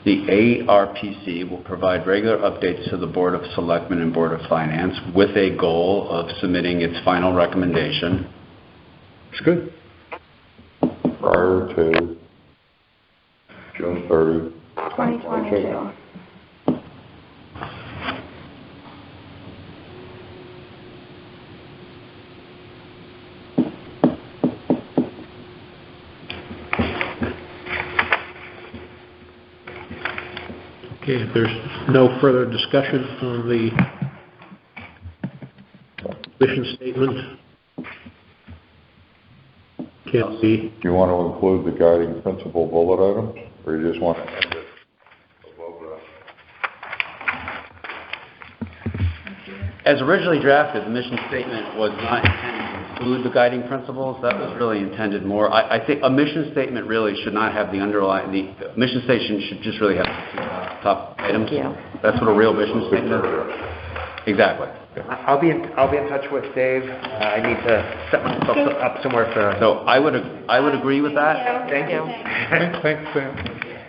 the ARPC will provide regular updates to the Board of Selectmen and Board of Finance with a goal of submitting its final recommendation. It's good. Prior to June 30. 2022. Okay, if there's no further discussion on the mission statement, can't see. Do you want to include the guiding principle bullet items, or you just want to end it above that? As originally drafted, the mission statement was not intended to include the guiding principles. That was really intended more. I think a mission statement really should not have the underlying. The mission statement should just really have the top items. Yeah. That's what a real mission statement is. Exactly. I'll be in touch with Dave. I need to set myself up somewhere for. So I would agree with that. Thank you. Thanks, Sam.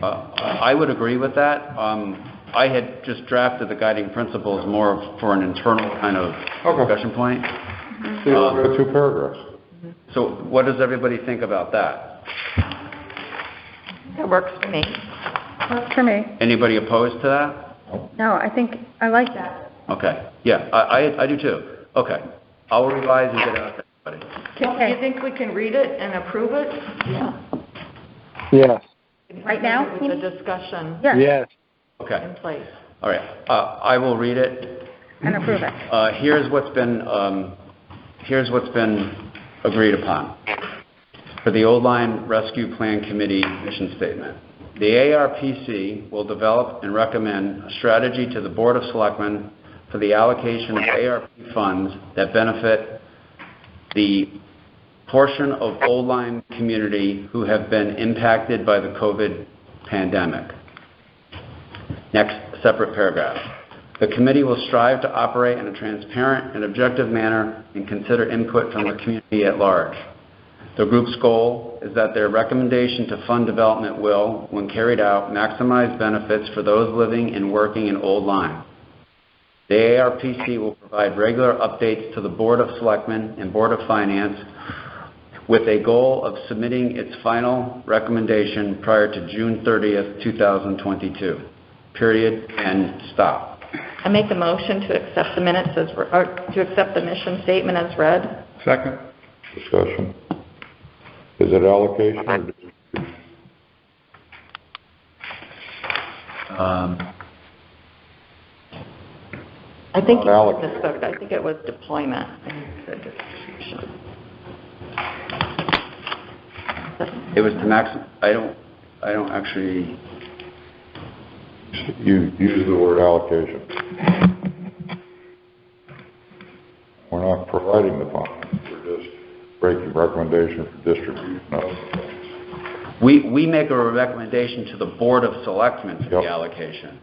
I would agree with that. I had just drafted the guiding principles more for an internal kind of discussion point. See, we have 2 paragraphs. So what does everybody think about that? That works for me. Works for me. Anybody opposed to that? No, I think I like that. Okay. Yeah, I do too. Okay. I'll revise and get it out to everybody. Do you think we can read it and approve it? Yeah. Yes. Right now? With the discussion Yes. Okay. in place. All right. I will read it. And approve it. Here's what's been agreed upon for the Old Line Rescue Plan Committee mission statement. The ARPC will develop and recommend a strategy to the Board of Selectmen for the allocation of ARP funds that benefit the portion of Old Lyme community who have been impacted by the COVID pandemic. Next separate paragraph. The committee will strive to operate in a transparent and objective manner and consider input from the community at large. The group's goal is that their recommendation to fund development will, when carried out, maximize benefits for those living and working in Old Lyme. The ARPC will provide regular updates to the Board of Selectmen and Board of Finance with a goal of submitting its final recommendation prior to June 30th, 2022. Period. And stop. I make the motion to accept the minutes to accept the mission statement as read. Second. Discussion. Is it allocation or distribution? I think you Allocate. misspoke. I think it was deployment. And you said distribution. It was to max. I don't actually. You use the word allocation. We're not providing the funds. We're just making recommendation for distribution of the funds. We make a recommendation to the Board of Selectmen for the allocation.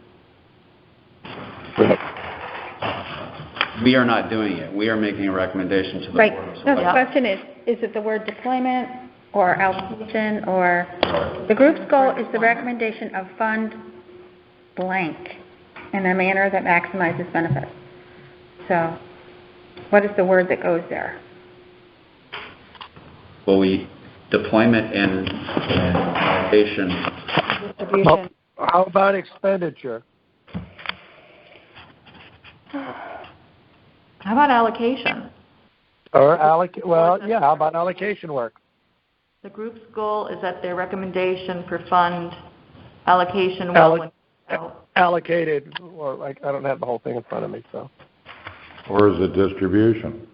We are not doing it. We are making a recommendation to the Board of Right. Selectmen. No, the question is it the word deployment or allocation or the group's goal is the recommendation of fund blank in a manner that maximizes benefits. So What is the word that goes there? Well, deployment and allocation. Distribution. How about expenditure? How about allocation? Or how about allocation work? The group's goal is that their recommendation for fund allocation will... Allocated, or I don't have the whole thing in front of me, so. Or is it distribution?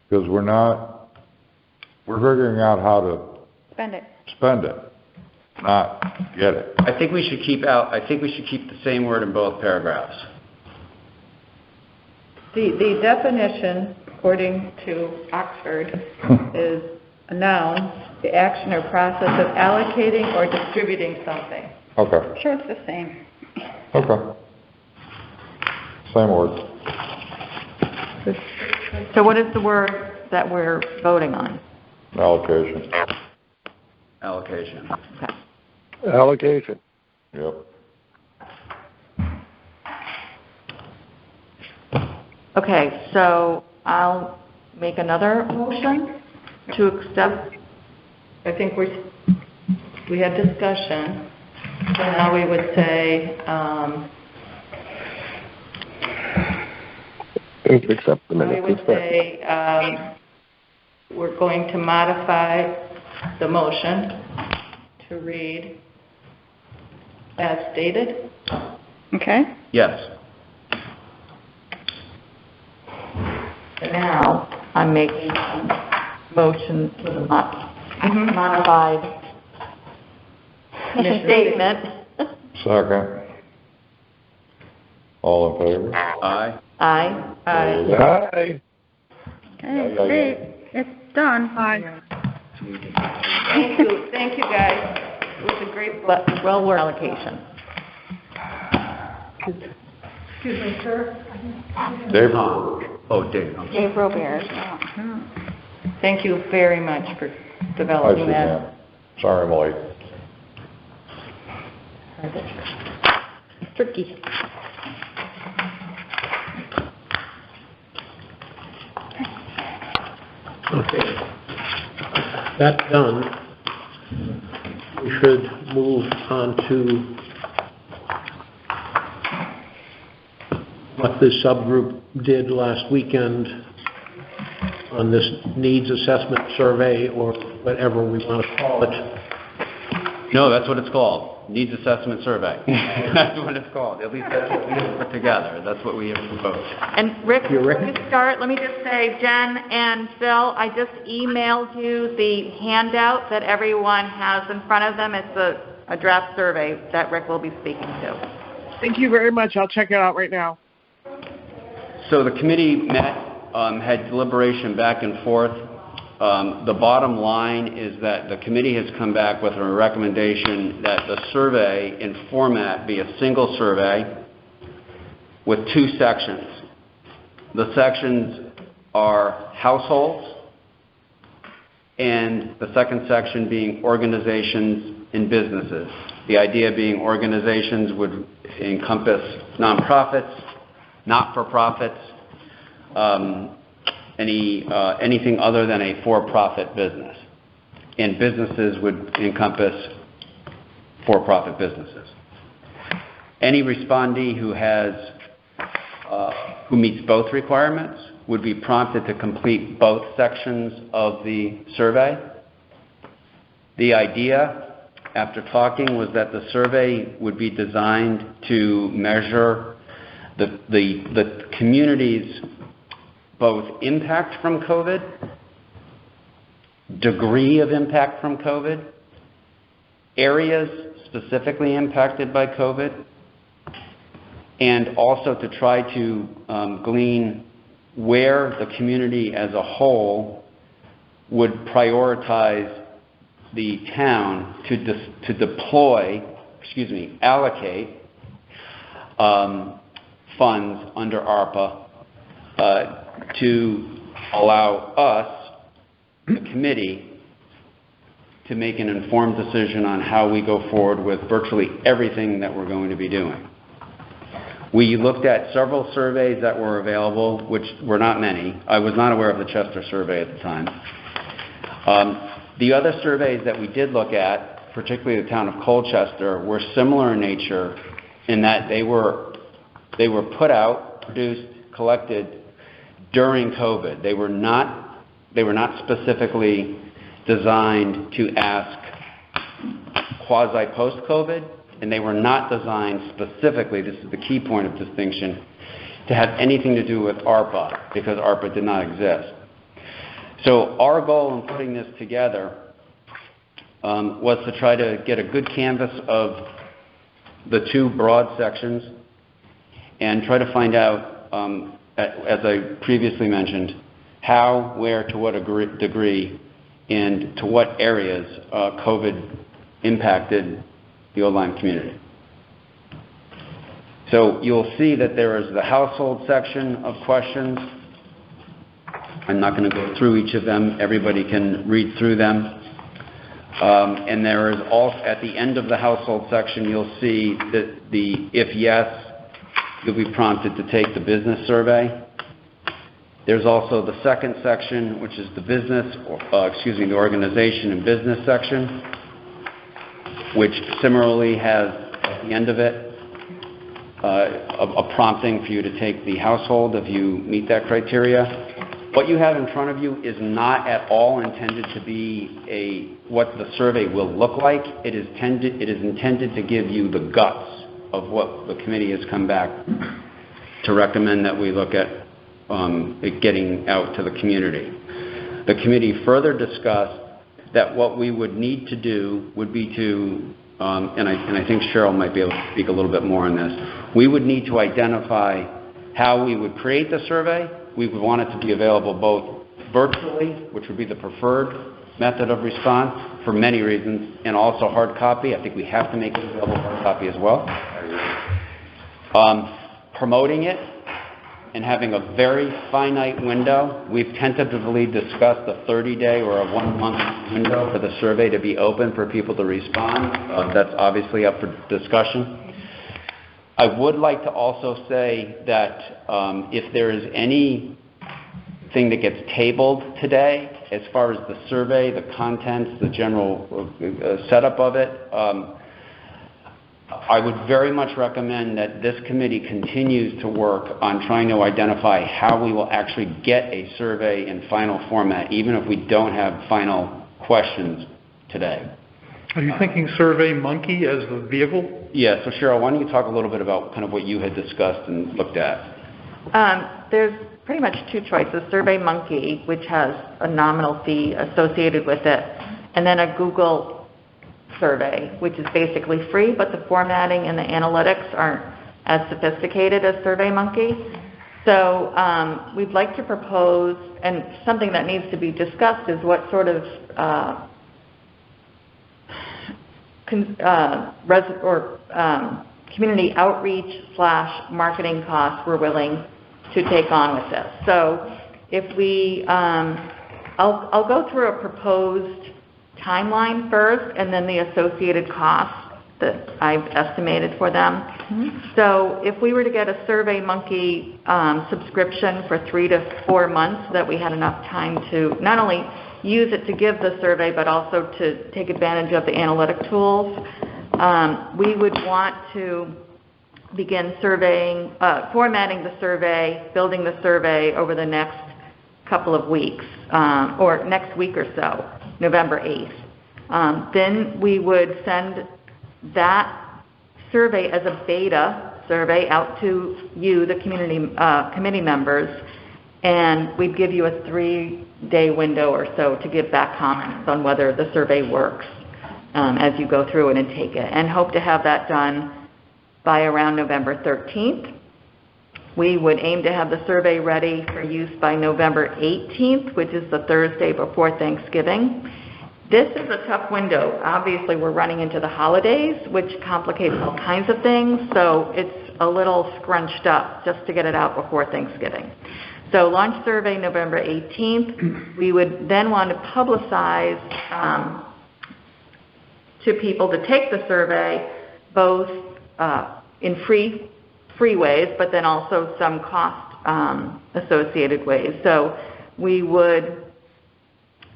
Because we're figuring out how to Spend it, not get it. I think we should keep the same word in both paragraphs. The definition, according to Oxford, is a noun, the action or process of allocating or distributing something. Okay. Sure, it's the same. Okay. Same word. So what is the word that we're voting on? Allocation. Allocation. Okay. Allocation. Yep. Okay, so I'll make another motion to accept. I think we had discussion, so now we would say, Accept the minutes. We're going to modify the motion to read as stated. Okay. Yes. Now, I'm making a motion with a modified statement. Second. All in favor? Aye. Aye. Aye. Okay, great. It's done. Hi. Thank you guys. It was a great Well, we're allocation. Excuse me, sir. Dave? Oh, Dave. I'm sorry. Dave Robert. Thank you very much for Hi, developing that. Suzanne. Sorry I'm late. It's tricky. Okay. That's done. We should move on to what this subgroup did last weekend on this needs assessment survey, or whatever we want to call it. No, that's what it's called. Needs assessment survey. That's what it's called. At least that's what we have put together. That's what we have proposed. And Rick, You're Rick? before we start, let me just say, Jen and Phil, I just emailed you the handout that everyone has in front of them. It's a draft survey that Rick will be speaking to. Thank you very much. I'll check it out right now. So the committee met, had deliberation back and forth. The bottom line is that the committee has come back with a recommendation that the survey in format be a single survey with two sections. The sections are households, and the second section being organizations and businesses. The idea being organizations would encompass nonprofits, not-for-profits, anything other than a for-profit business. And businesses would encompass for-profit businesses. Any respondee who meets both requirements would be prompted to complete both sections of the survey. The idea, after talking, was that the survey would be designed to measure the community's both impact from COVID, degree of impact from COVID, areas specifically impacted by COVID, and also to try to glean where the community as a whole would prioritize the town to allocate funds under ARPA to allow us, the committee, to make an informed decision on how we go forward with virtually everything that we're going to be doing. We looked at several surveys that were available, which were not many. I was not aware of the Chester survey at the time. The other surveys that we did look at, particularly the town of Colchester, were similar in nature in that they were put out, produced, collected during COVID. They were not specifically designed to ask quasi post-COVID, and they were not designed specifically, this is the key point of distinction, to have anything to do with ARPA, because ARPA did not exist. So our goal in putting this together was to try to get a good canvas of the two broad sections and try to find out, as I previously mentioned, how, where, to what degree, and to what areas COVID impacted the Old Lyme community. So you'll see that there is the household section of questions. I'm not going to go through each of them. Everybody can read through them. And there is also, at the end of the household section, you'll see that if yes, you'll be prompted to take the business survey. There's also the second section, which is the the organization and business section, which similarly has at the end of it a prompting for you to take the household if you meet that criteria. What you have in front of you is not at all intended to be what the survey will look like. It is intended to give you the guts of what the committee has come back to recommend that we look at it getting out to the community. The committee further discussed that what we would need to do would be to, and I think Cheryl might be able to speak a little bit more on this, we would need to identify how we would create the survey. We would want it to be available both virtually, which would be the preferred method of response for many reasons, and also hard copy. I think we have to make it available hard copy as well. Promoting it and having a very finite window. We've tentatively discussed a 30-day or a 1-month window for the survey to be open for people to respond. That's obviously up for discussion. I would like to also say that if there is anything that gets tabled today, as far as the survey, the contents, the general setup of it, I would very much recommend that this committee continues to work on trying to identify how we will actually get a survey in final format, even if we don't have final questions today. Are you thinking SurveyMonkey as the vehicle? Yeah, so Cheryl, why don't you talk a little bit about kind of what you had discussed and looked at? There's pretty much two choices, SurveyMonkey, which has a nominal fee associated with it, and then a Google survey, which is basically free, but the formatting and the analytics aren't as sophisticated as SurveyMonkey. So we'd like to propose, and something that needs to be discussed is what sort of community outreach / marketing costs we're willing to take on with this. So if we, I'll go through a proposed timeline first and then the associated costs that I've estimated for them. Mm-hmm. So if we were to get a SurveyMonkey subscription for 3 to 4 months, that we had enough time to not only use it to give the survey, but also to take advantage of the analytic tools, we would want to begin formatting the survey, building the survey over the next couple of weeks, or next week or so, November 8th. Then we would send that survey as a beta survey out to you, the committee members, and we'd give you a 3-day window or so to give back comments on whether the survey works as you go through it and take it, and hope to have that done by around November 13th. We would aim to have the survey ready for use by November 18th, which is the Thursday before Thanksgiving. This is a tough window. Obviously, we're running into the holidays, which complicates all kinds of things, so it's a little scrunched up just to get it out before Thanksgiving. So launch survey November 18th. We would then want to publicize to people to take the survey, both in free free ways, but then also some cost associated ways. So we would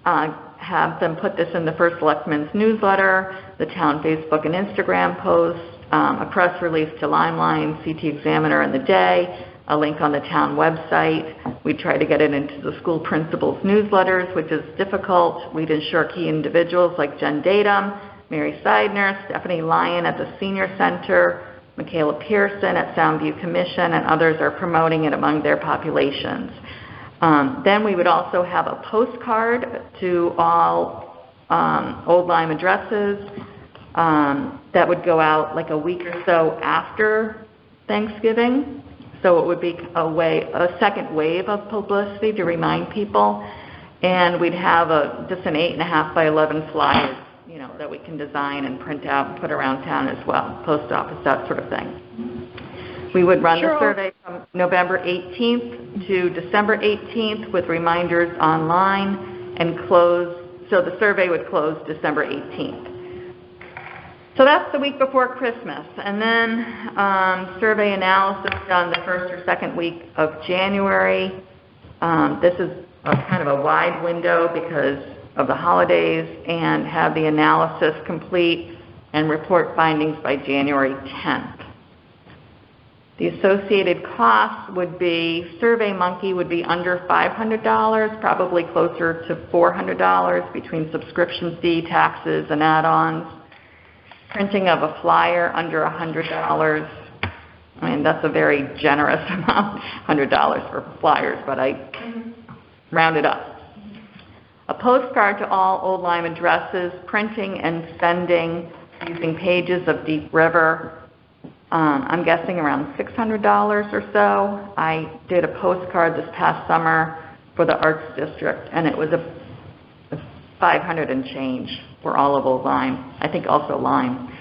have them put this in the First Selectman's newsletter, the town Facebook and Instagram posts, a press release to Limelight, CT Examiner in the Day, a link on the town website. We'd try to get it into the school principals' newsletters, which is difficult. We'd ensure key individuals like Jen Datum, Mary Seidner, Stephanie Lyon at the Senior Center, Michaela Pearson at Soundview Commission, and others are promoting it among their populations. Then we would also have a postcard to all Old Lyme addresses that would go out like a week or so after Thanksgiving. So it would be a second wave of publicity to remind people. And we'd have just an 8.5 by 11 flyer, that we can design and print out and put around town as well, post office, that sort of thing. We would run the survey from November 18th to December 18th with reminders online and so the survey would close December 18th. So that's the week before Christmas. And then survey analysis done the first or second week of January. This is kind of a wide window because of the holidays, and have the analysis complete and report findings by January 10th. The associated costs would be, SurveyMonkey would be under $500, probably closer to $400 between subscription fee, taxes, and add-ons. Printing of a flyer under $100. I mean, that's a very generous amount, $100 for flyers, but I round it up. A postcard to all Old Lyme addresses, printing and sending using pages of Deep River. I'm guessing around $600 or so. I did a postcard this past summer for the Arts District, and it was a 500 and change for all of Old Lyme. I think also Lyme.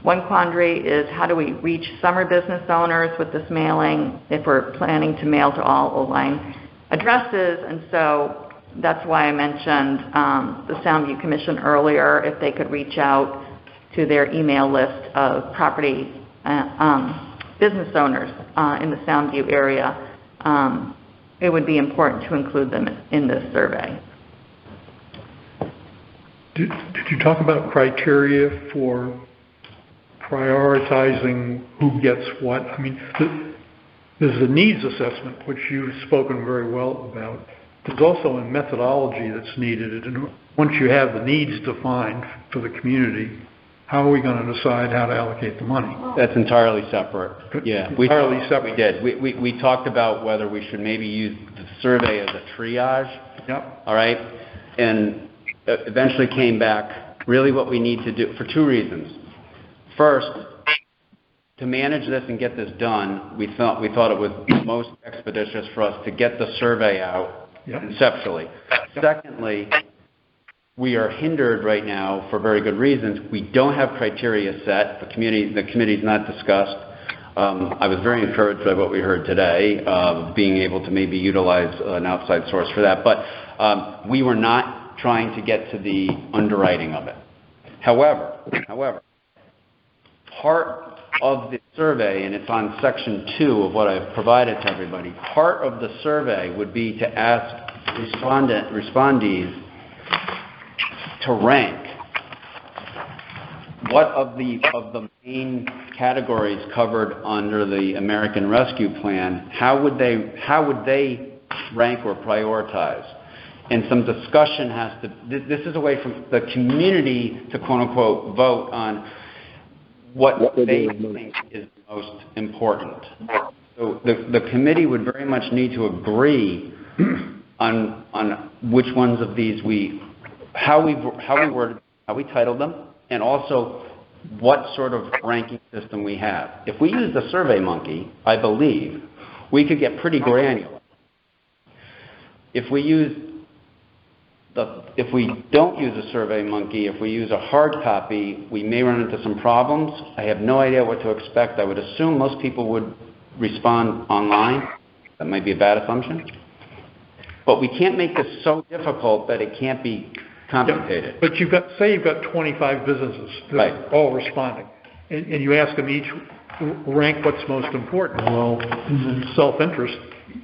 One quandary is how do we reach summer business owners with this mailing if we're planning to mail to all Old Lyme addresses, and so that's why I mentioned the Soundview Commission earlier, if they could reach out to their email list of property business owners in the Soundview area. It would be important to include them in this survey. Did you talk about criteria for prioritizing who gets what? I mean, there's the needs assessment, which you've spoken very well about. There's also a methodology that's needed, and once you have the needs defined for the community, how are we going to decide how to allocate the money? That's entirely separate. Yeah, entirely separate. We did. We talked about whether we should maybe use the survey as a triage. Yep. All right, and eventually came back. Really, what we need to do for two reasons. First, to manage this and get this done, we thought it was most expeditious for us to get the survey out conceptually. Secondly, we are hindered right now for very good reasons. We don't have criteria set. The committee's not discussed. I was very encouraged by what we heard today, being able to maybe utilize an outside source for that. But we were not trying to get to the underwriting of it. However, part of the survey, and it's on section 2 of what I've provided to everybody, part of the survey would be to ask respondees to rank what of the main categories covered under the American Rescue Plan, how would they rank or prioritize? And some discussion has to, this is a way for the community to quote-unquote vote on what they think is most important. So the committee would very much need to agree on which ones of these how we titled them, and also what sort of ranking system we have. If we use the SurveyMonkey, I believe, we could get pretty granular. If we don't use a SurveyMonkey, if we use a hard copy, we may run into some problems. I have no idea what to expect. I would assume most people would respond online. That might be a bad assumption. But we can't make this so difficult that it can't be computated. But you've got 25 businesses that are all responding. and you ask them each, rank what's most important. Well, in the self-interest,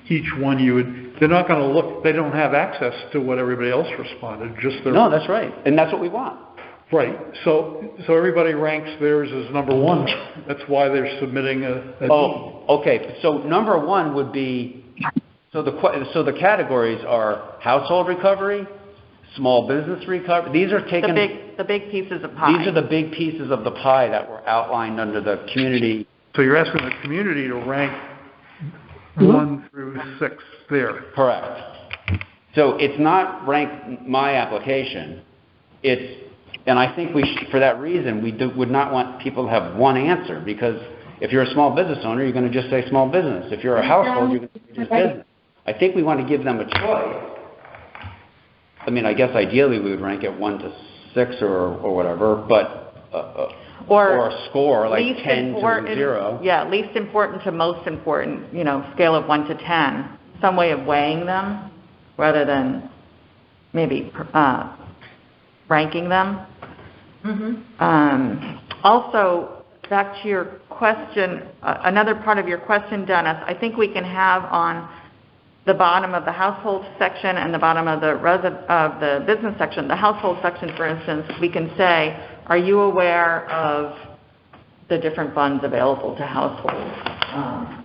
each one they're not going to look, they don't have access to what everybody else responded, just their... No, that's right. And that's what we want. Right. So everybody ranks theirs as number one. That's why they're submitting a Oh, okay. So number one would be, so the categories are household recovery, small business recovery. These are taken... The big pieces of pie. These are the big pieces of the pie that were outlined under the community. So you're asking the community to rank 1 through 6 there. Correct. So it's not rank my application. And I think for that reason, we would not want people to have one answer, because if you're a small business owner, you're going to just say small business. If you're a household, you're going to say just business. I think we want to give them a choice. I mean, I guess ideally we would rank it 1 to 6 or whatever, but or a score like 10 to 0. Yeah, least important to most important, scale of 1 to 10. Some way of weighing them rather than maybe ranking them. Mm-hmm. Also, back to your question, another part of your question, Dennis, I think we can have on the bottom of the household section and the bottom of the business section, the household section, for instance, we can say, are you aware of the different funds available to households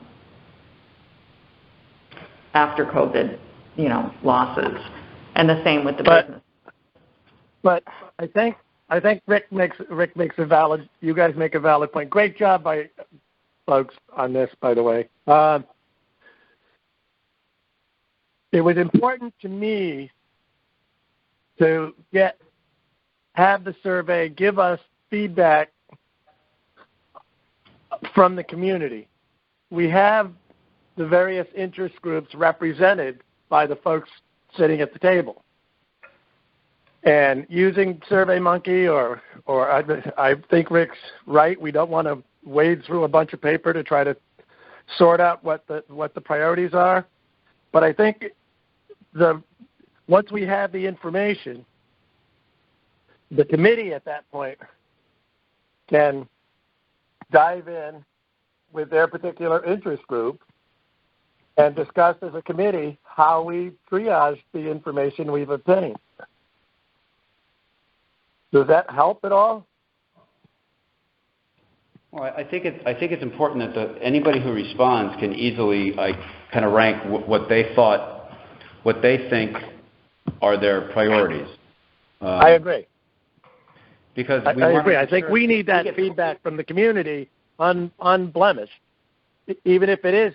after COVID, losses, and the same with the business. But I think Rick makes a valid. You guys make a valid point. Great job by folks on this, by the way. It was important to me to have the survey give us feedback from the community. We have the various interest groups represented by the folks sitting at the table. And using SurveyMonkey or I think Rick's right. We don't want to wade through a bunch of paper to try to sort out what the priorities are. But I think once we have the information, the committee at that point can dive in with their particular interest group and discuss as a committee how we triage the information we've obtained. Does that help at all? Well, I think it's important that anybody who responds can easily kind of rank what they think are their priorities. I agree. Because I agree. I think we need that feedback from the community unblemished, even if it is,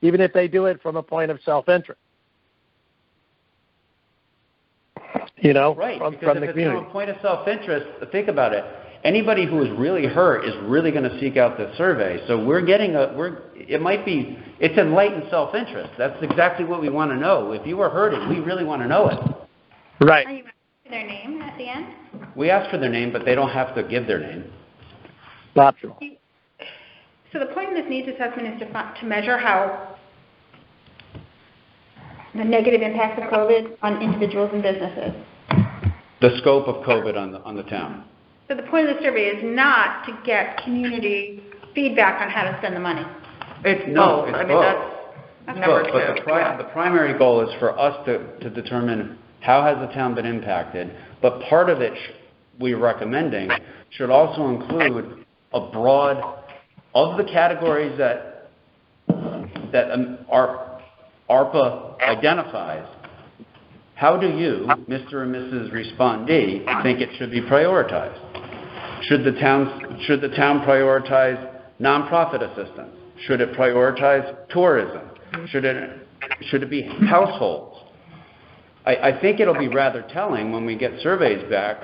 even if they do it from a point of self-interest. Right, from because the if community. it's from a point of self-interest, think about it. Anybody who is really hurt is really going to seek out the survey. So it's enlightened self-interest. That's exactly what we want to know. If you are hurting, we really want to know it. Right. Are you asking for their name at the end? We ask for their name, but they don't have to give their name. Optional. So the point of this needs assessment is to measure how the negative impacts of COVID on individuals and businesses. The scope of COVID on the town. So the point of the survey is not to get community feedback on how to spend the money. It's No, both. it's I mean, both. that's number two. But the primary goal is for us to determine how has the town been impacted. But part of it we're recommending should also include a broad of the categories that ARPA identifies. How do you, Mr. and Mrs. Respondee, think it should be prioritized? Should the town prioritize nonprofit assistance? Should it prioritize tourism? Should it be households? I think it'll be rather telling when we get surveys back.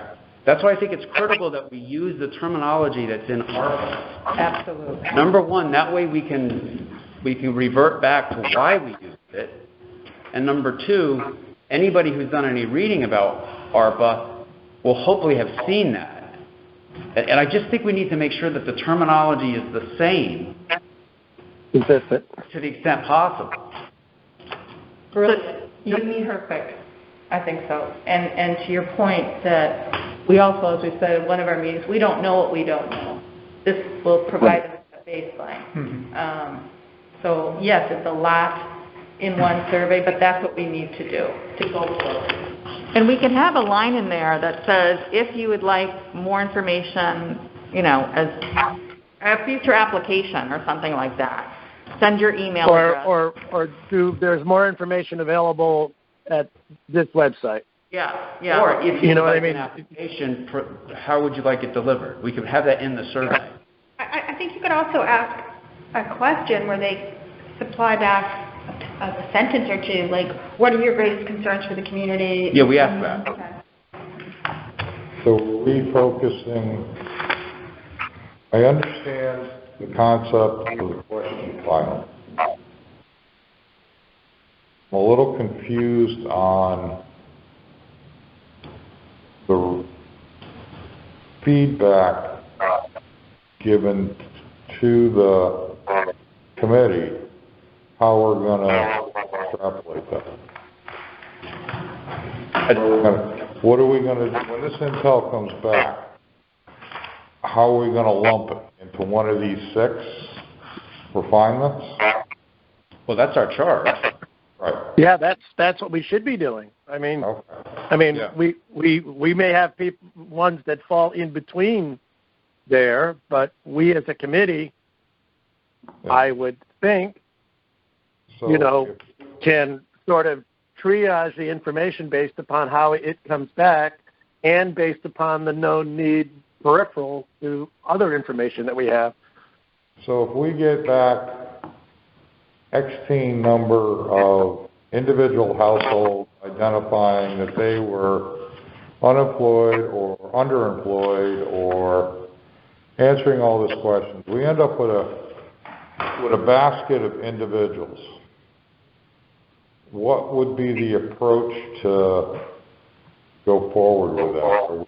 That's why I think it's critical that we use the terminology that's in ARPA. Absolutely. Number one, that way we can revert back to why we used it. And number two, anybody who's done any reading about ARPA will hopefully have seen that. And I just think we need to make sure that the terminology is the same Consistent. to the extent possible. You need her quick. I think so. And to your point that we also, as we said in one of our meetings, we don't know what we don't know. This will provide us a baseline. So yes, it's a lot in one survey, but that's what we need to do to go forward. And we can have a line in there that says, if you would like more information, as a future application or something like that, send your email address. Or there's more information available at this website. Yeah. Or if you know would what I like mean? an application, how would you like it delivered? We could have that in the survey. I think you could also ask a question where they supply back a sentence or two, like, what are your greatest concerns for the community? Yeah, we asked that. Okay. So refocusing, I understand the concept of the question final. I'm a little confused on the feedback given to the committee, how we're going to extrapolate that. What are we going to do when this intel comes back? How are we going to lump it into one of these 6 refinements? Well, that's our charge. Right. Yeah, that's what we should be doing. I mean, Yeah. we may have ones that fall in between there, but we as a committee, I would think, So can sort of triage the information based upon how it comes back and based upon the known need peripheral to other information that we have. So if we get back X-teen number of individual households identifying that they were unemployed or underemployed or answering all these questions, we end up with a basket of individuals. What would be the approach to go forward with that?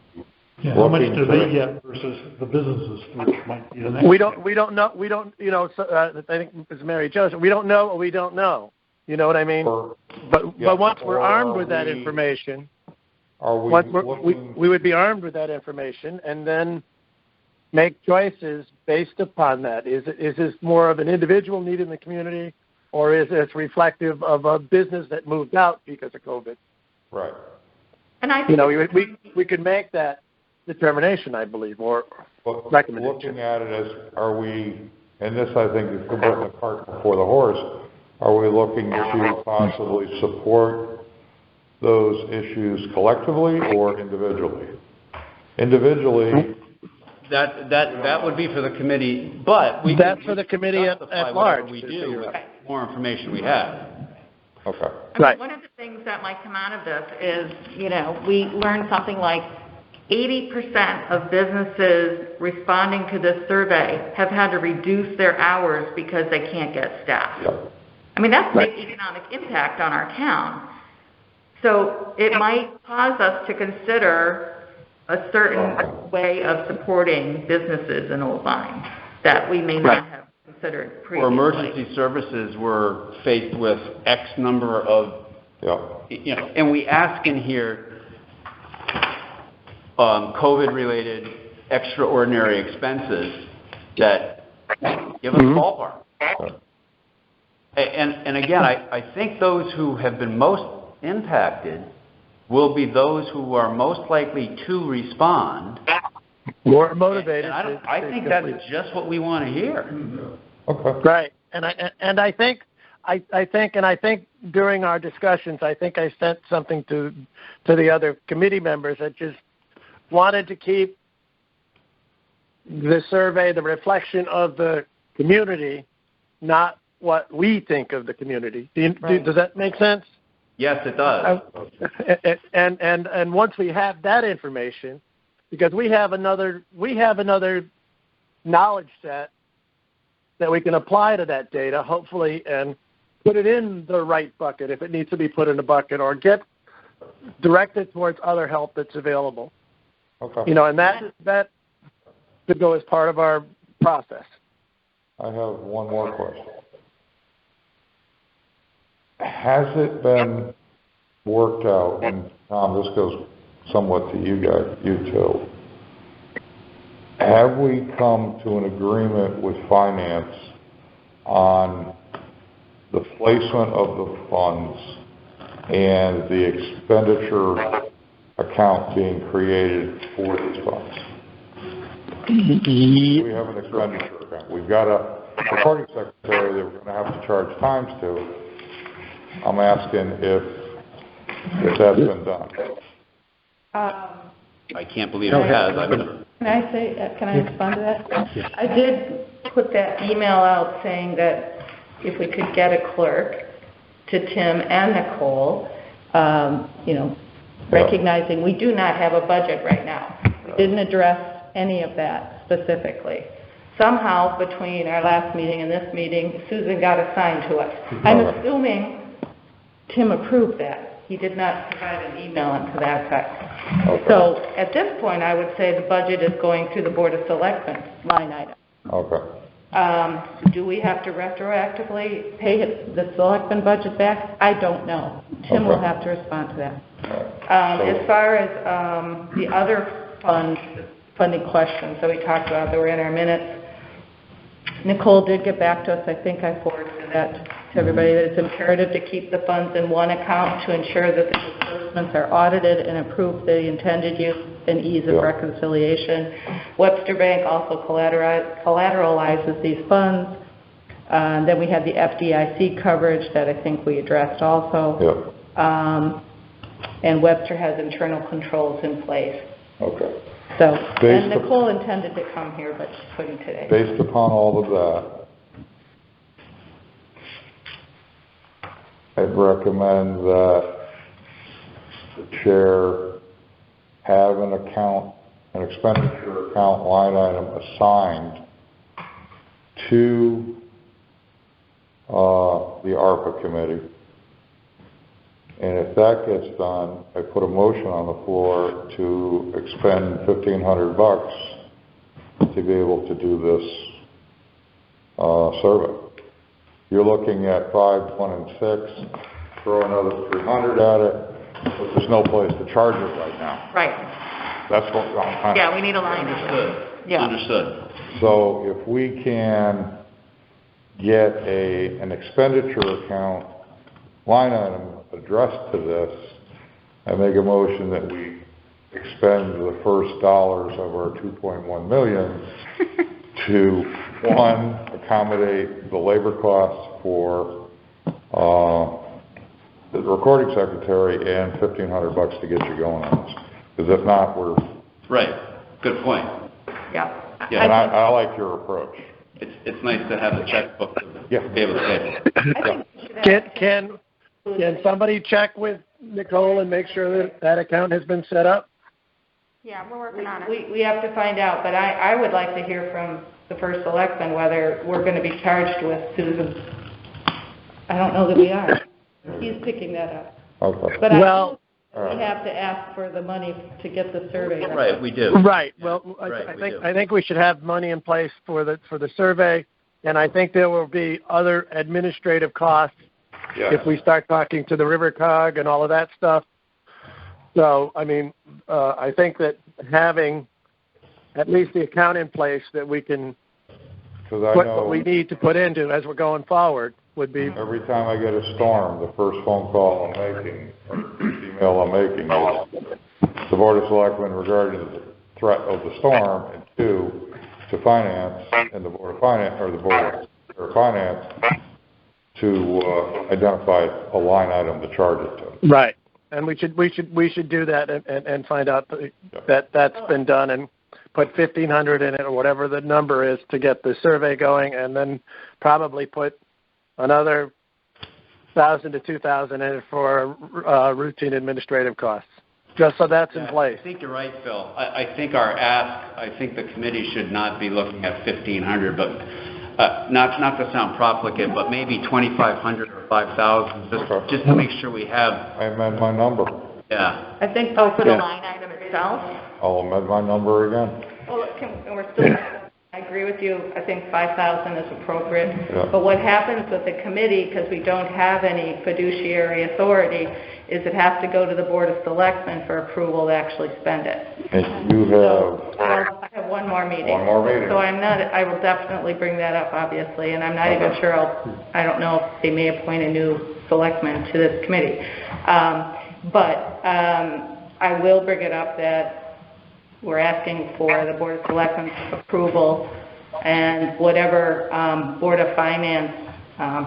Yeah, how much do they get versus the businesses, which might be the next? We don't know. So, I think Ms. Mary Jo said, we don't know what we don't know. You know what I mean? But once we're armed with that information, we would be armed with that information and then make choices based upon that. Is this more of an individual need in the community, or is this reflective of a business that moved out because of COVID? Right. And I think we could make that determination, I believe, or recommendation. Looking at it as, are we, and this I think is putting the cart before the horse, are we looking to possibly support those issues collectively or individually? Individually, that would be for the committee, but that's for the committee at large. We do with more information we have. Okay. Right. One of the things that might come out of this is, we learned something like 80% of businesses responding to this survey have had to reduce their hours because they can't get staff. Yep. I mean, that's a big economic impact on our town. So it might cause us to consider a certain way of supporting businesses in Old Lyme that we may not have considered previously. Or emergency services were faced with X number of, and we ask in here, COVID-related extraordinary expenses that give us a ballpark. And again, I think those who have been most impacted will be those who are most likely to respond. More motivated. And I think that's just what we want to hear. Okay. Right. And I think during our discussions, I think I sent something to the other committee members that just wanted to keep the survey the reflection of the community, not what we think of the community. Does that make sense? Yes, it does. And once we have that information, because we have another knowledge set that we can apply to that data, hopefully, and put it in the right bucket if it needs to be put in a bucket, or get directed towards other help that's available. Okay. And that could go as part of our process. I have one more question. Has it been worked out, and Tom, this goes somewhat to you guys, you two. Have we come to an agreement with finance on the placement of the funds and the expenditure account being created for these funds? We have an expenditure account. We've got a recording secretary that we're going to have to charge times to. I'm asking if that's been done. I can't believe it has. Can I respond to that? I did put that email out saying that if we could get a clerk to Tim and Nicole, recognizing we do not have a budget right now. We didn't address any of that specifically. Somehow, between our last meeting and this meeting, Susan got assigned to us. I'm assuming Tim approved that. He did not provide an email to that effect. Okay. So at this point, I would say the budget is going through the Board of Selectmen line item. Okay. Do we have to retroactively pay the selectmen budget back? I don't know. Tim will have to respond to that. As far as the other funding questions that we talked about that were in our minutes, Nicole did get back to us. I think I forwarded that to everybody, that it's imperative to keep the funds in one account to ensure that the disbursements are audited and approved for the intended use and ease of reconciliation. Webster Bank also collateralizes these funds. Then we have the FDIC coverage that I think we addressed also. And Webster has internal controls in place. Okay. So, and Nicole intended to come here, but she couldn't today. Based upon all of that, I'd recommend that the chair have an expenditure account line item assigned to the ARPA committee. And if that gets done, I put a motion on the floor to expend $1,500 to be able to do this survey. You're looking at 5, 1, and 6. Throw another 300 at it, but there's no place to charge it right now. Right. That's what I'm kind of... Yeah, we need a line. Understood. So if we can get an expenditure account line item addressed to this, I make a motion that we expend the first dollars of our $2.1 million to, one, accommodate the labor costs for the recording secretary and $1,500 to get you going on this. Because if not, we're... Right. Good point. Yeah. And I like your approach. It's nice to have the checkbook to be able to pay. Can somebody check with Nicole and make sure that that account has been set up? Yeah, we're working on it. We have to find out, but I would like to hear from the first selectman whether we're going to be charged with Susan. I don't know that we are. He's picking that up. Okay. But we have to ask for the money to get the survey. Right, we do. Right. Well, I think we should have money in place for the survey, and I think there will be other administrative costs if we start talking to the River Cog and all of that stuff. So, I mean, I think that having at least the account in place that we can put what we need to put into as we're going forward would be... Every time I get a storm, the first phone call I'm making, or email I'm making is the Board of Selectmen regarding the threat of the storm, and two, to Finance and the Board of Finance, or the Board of Finance, to identify a line item to charge it to. Right. And we should do that and find out that that's been done and put $1,500 in it or whatever the number is to get the survey going, and then probably put another $1,000 to $2,000 in it for routine administrative costs, just so that's in place. I think you're right, Phil. I think our ask, I think the committee should not be looking at $1,500, but not to sound profligate, but maybe $2,500 or $5,000, just to make sure we have. I amend my number. Yeah. I think for the line item itself. I'll amend my number again. Well, we're still. I agree with you. I think 5,000 is appropriate. Yeah. But what happens with the committee, because we don't have any fiduciary authority, is it has to go to the Board of Selectmen for approval to actually spend it. And you have Well, I have one more meeting. one more meeting. So I will definitely bring that up, obviously, and I'm not even sure I don't know if they may appoint a new selectman to this committee. But I will bring it up that we're asking for the Board of Selectmen's approval, and whatever Board of Finance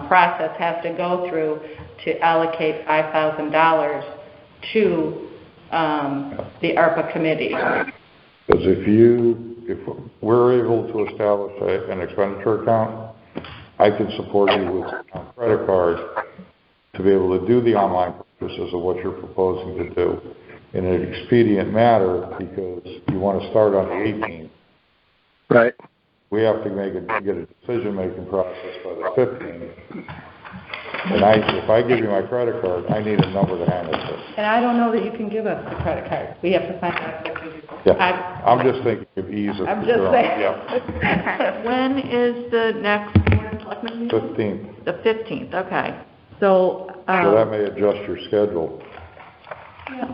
process has to go through to allocate $5,000 to the ARPA committee. Because if we're able to establish an expenditure account, I can support you with a credit card to be able to do the online purchases of what you're proposing to do in an expedient manner, because you want to start on the 18th. Right. We have to get a decision-making process by the 15th. And if I give you my credit card, I need a number to hand it to. And I don't know that you can give us the credit card. We have to find out what we do. Yeah, I'm just thinking of ease of. I'm just saying. Yeah. When is the next Board of Selectmen meeting? 15th. The 15th, okay. So, So that may adjust your schedule.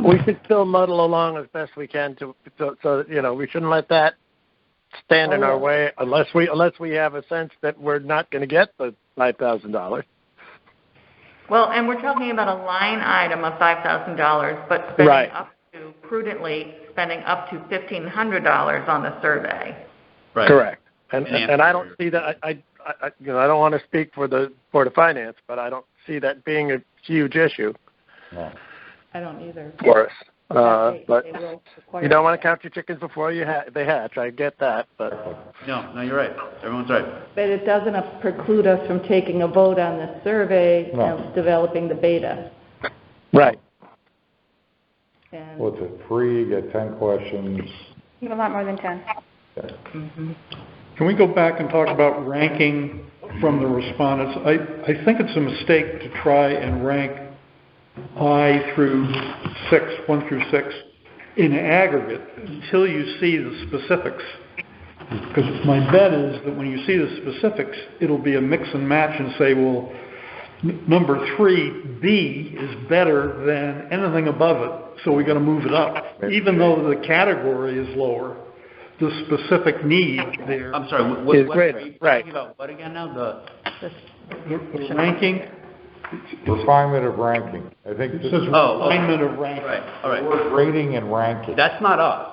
We should still muddle along as best we can so we shouldn't let that stand in our way unless we have a sense that we're not going to get the $5,000. well, and we're talking about a line item of $5,000, but spending prudently spending up to $1,500 on the survey. Right. Correct. And I don't see that. I don't want to speak for the Board of Finance, but I don't see that being a huge issue. No. I don't either. For us. But They will require you don't want to count your chickens before they hatch. I get that, but No, you're right. Everyone's right. But it doesn't preclude us from taking a vote on the survey, developing the beta. right. And What's it, free, you get 10 questions? You have a lot more than 10. Okay. Can we go back and talk about ranking from the respondents? I think it's a mistake to try and rank I through 1 through 6, in aggregate until you see the specifics. Because my bet is that when you see the specifics, it'll be a mix and match and say, well, number 3B is better than anything above it, so we got to move it up. Even though the category is lower, the specific need there. I'm sorry, what are you talking about? What again now? The ranking. Refinement of ranking. I think It says refinement of ranking. Right, all right. We're rating and ranking. That's not us.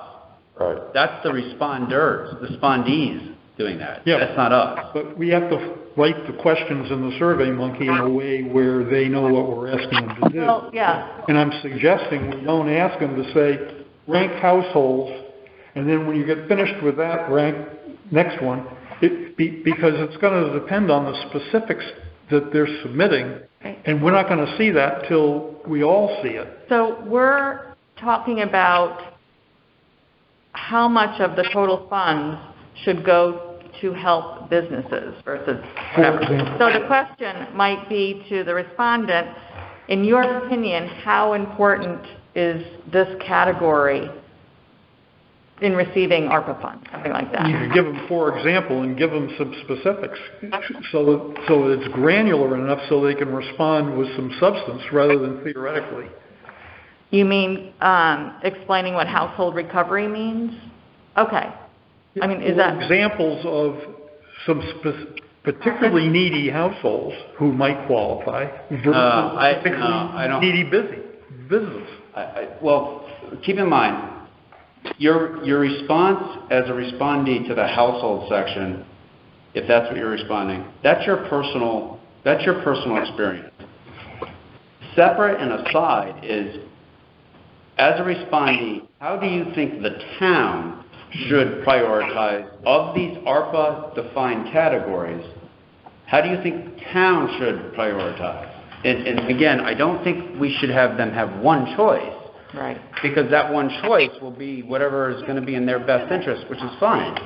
Right. That's the responders, the spondees doing that. Yeah. That's not us. But we have to write the questions in the Survey Monkey in a way where they know what we're asking them to do. Well, yeah. And I'm suggesting we don't ask them to say, rank households, and then when you get finished with that, rank next one, because it's going to depend on the specifics that they're submitting, and we're not going to see that till we all see it. So we're talking about how much of the total funds should go to help businesses versus whatever. So the question might be to the respondent, in your opinion, how important is this category in receiving ARPA funds, something like that? You could give them, for example, and give them some specifics so that it's granular enough so they can respond with some substance rather than theoretically. You mean explaining what household recovery means? Okay. I mean, is that examples of some particularly needy households who might qualify versus particularly needy businesses? Well, keep in mind, your response as a respondee to the household section, if that's what you're responding, that's your personal experience. Separate and aside is, as a respondee, how do you think the town should prioritize of these ARPA-defined categories? How do you think town should prioritize? And again, I don't think we should have them have one choice. right? Because that one choice will be whatever is going to be in their best interest, which is fine.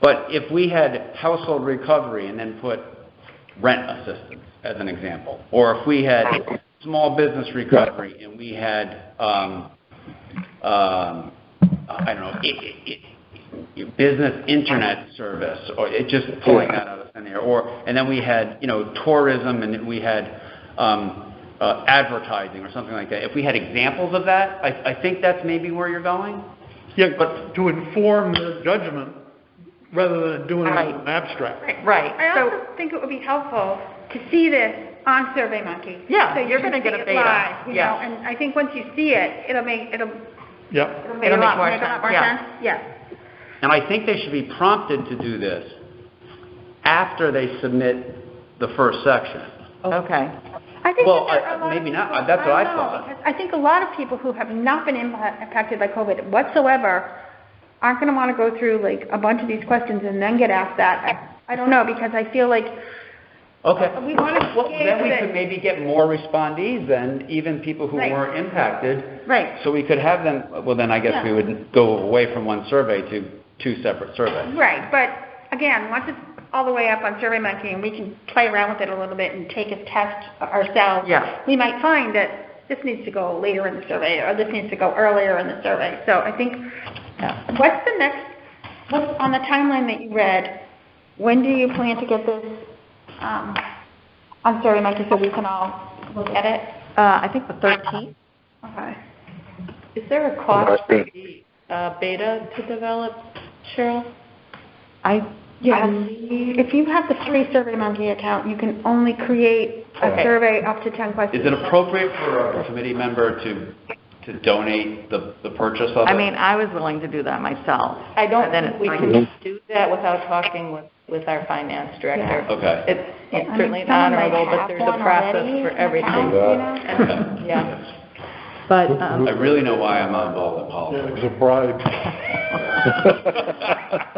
But if we had household recovery and then put rent assistance as an example, or if we had small business recovery and we had, I don't know, business internet service, or it just pulling that out of thin air, and then we had, tourism, and we had advertising or something like that. If we had examples of that, I think that's maybe where you're going. Yeah, but to inform their judgment rather than doing it as an abstract. Right. I also think it would be helpful to see this on SurveyMonkey. Yeah, so you're going to get a beta. Live, you know, and I think once you see it, it'll make It'll make more sense. Yeah. And I think they should be prompted to do this after they submit the first section. Okay. I think maybe not. That's what I thought. Because I think a lot of people who have not been impacted by COVID whatsoever aren't going to want to go through like a bunch of these questions and then get asked that. I don't know, because I feel like we want to. Well, then we could maybe get more respondees than even people who weren't impacted. Right. So we could have them. Well, then I guess we would go away from one survey to two separate surveys. Right, but again, once it's all the way up on SurveyMonkey and we can play around with it a little bit and take a test ourselves, we might find that this needs to go later in the survey or this needs to go earlier in the survey. So I think, what's on the timeline that you read, when do you plan to get this on SurveyMonkey so we can all look at it? I think the 13th. Okay. Is there a cost for the beta to develop, Cheryl? If you have the free SurveyMonkey account, you can only create a survey up to 10 questions. Is it appropriate for a committee member to donate the purchase of it? I mean, I was willing to do that myself. I don't think we can do that without talking with our finance director. Yeah. Okay. It's certainly honorable, but there's a process for everything. But I really know why I'm not involved in politics. It was a bribe.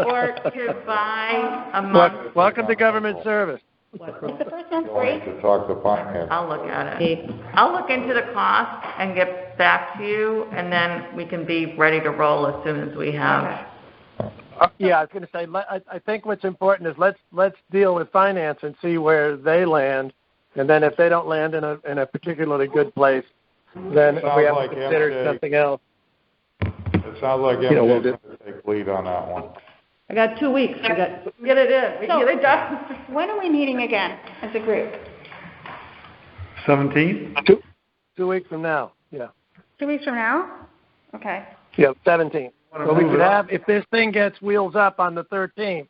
Or to buy a month. Welcome to government service. Is the first month free? To talk to finance. I'll look at it. I'll look into the cost and get back to you, and then we can be ready to roll as soon as we have. Yeah, I was going to say, I think what's important is let's deal with finance and see where they land, and then if they don't land in a particularly good place, then we have to consider something else. It sounds like MJ's going to take lead on that one. I got 2 weeks. We get it in. We get it done. When are we meeting again as a group? 17th? 2 weeks from now, yeah. 2 weeks from now? Okay. Yeah, 17th. Well, we could have, if this thing gets wheels up on the 13th,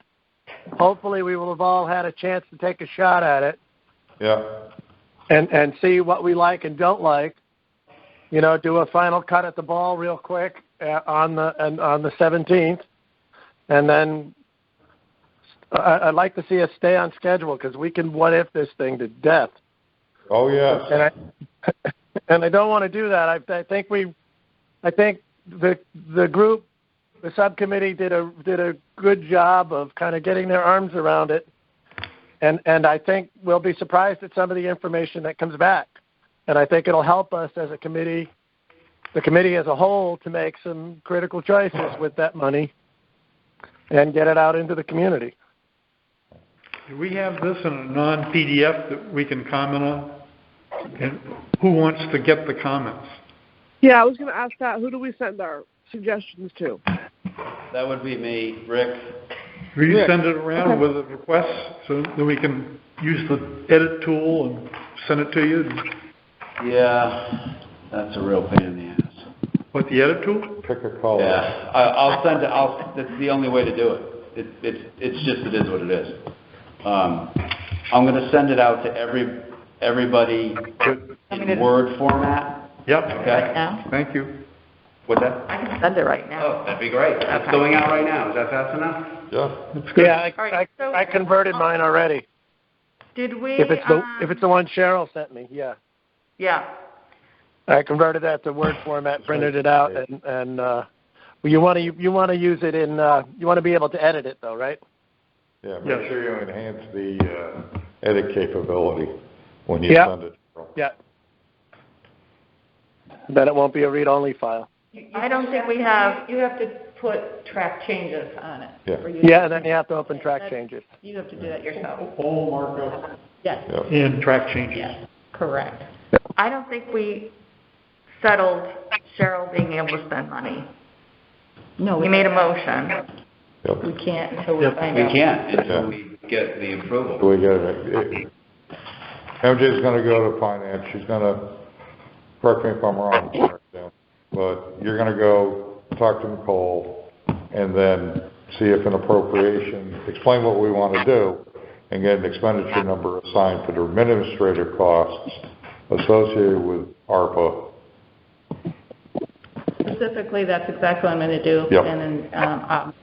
hopefully we will have all had a chance to take a shot at it. Yeah. And see what we like and don't like. You know, do a final cut at the ball real quick on the 17th, and then I'd like to see us stay on schedule because we can what if this thing to death. Oh yes. And I don't want to do that. I think the group, the subcommittee did a good job of kind of getting their arms around it, and I think we'll be surprised at some of the information that comes back. And I think it'll help us as a committee, the committee as a whole, to make some critical choices with that money and get it out into the community. Do we have this in a non-PDF that we can comment on? And who wants to get the comments? Yeah, I was going to ask that. Who do we send our suggestions to? That would be me, Rick. Will you send it around with a request so that we can use the edit tool and send it to you? Yeah, that's a real pain in the ass. What, the edit tool? Pick a color. Yeah, I'll send it. That's the only way to do it. It's just it is what it is. I'm going to send it out to everybody in Word format. Yep. Okay. Right now? Thank you. What's that? I can send it right now. Oh, that'd be great. That's going out right now. Is that fast enough? Yeah. That's good. Yeah, I converted mine already. Did we? If it's the one Cheryl sent me, yeah. Yeah. I converted that to Word format, printed it out, and you want to use it in you want to be able to edit it though, right? Yeah. Make sure you enhance the edit capability when you send it. Yeah. Then it won't be a read-only file. I don't think we have. You have to put track changes on it. Yeah. And then you have to open track changes. You have to do that yourself. All markup. Yes. Yep. And track changes. Yes. Correct. I don't think we settled Cheryl being able to spend money. No, We made a motion. Yep. We can't until we find We out. can't until we get the approval. Do we get it? MJ's gonna go to finance, she's gonna, correct me if I'm wrong, but you're gonna go talk to Nicole and then see if an appropriation, explain what we wanna do and get an expenditure number assigned for the administrative costs associated with ARPA. Specifically, that's exactly what I'm going to do. Yep. And then,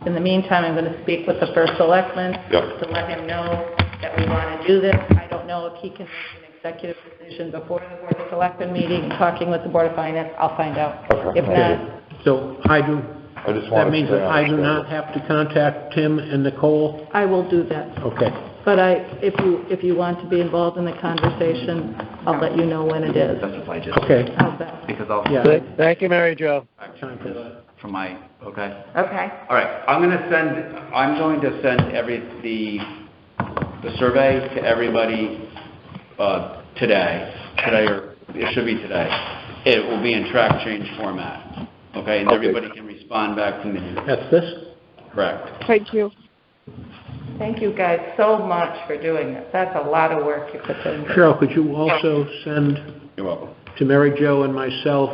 in the meantime, I'm going to speak with the first selectman Yep. to let him know that we want to do this. I don't know if he can make an executive decision before the Board of Selectmen meeting, talking with the Board of Finance. I'll find out. Okay. If not, So I do, I just that wanted means to that I do not have to contact Tim and Nicole? I will do that. Okay. But if you want to be involved in the conversation, I'll let you know when it is. Specify just. Okay. How's that? Because I'll. Yeah. Thank you, Mary Jo. From my, okay. Okay. All right, I'm going to send the survey to everybody, today, or it should be today. It will be in track change format, okay? And everybody can respond back from there. That's this? Correct. Thank you. Thank you guys so much for doing this. That's a lot of work you put in. Cheryl, could you also send You're welcome. to Mary Jo and myself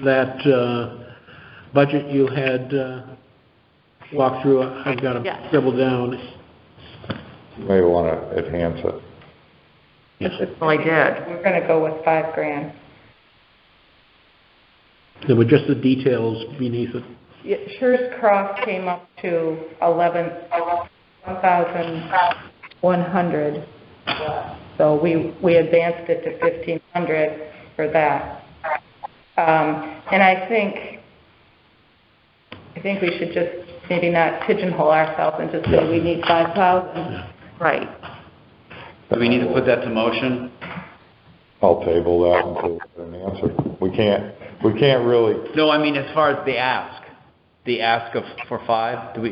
that budget you had walked through? I've got to Yes. scribble down. You may wanna enhance it. Well, I did. We're going to go with $5,000. There were just the details beneath it. Yeah, Schurz Cross came up to 1,100. So we advanced it to 1,500 for that. And I think we should just maybe not pigeonhole ourselves and just say we need 5,000. Right. Do we need to put that to motion? I'll table that until we get an answer. We can't really, No, I mean, as far as the ask for 5, do we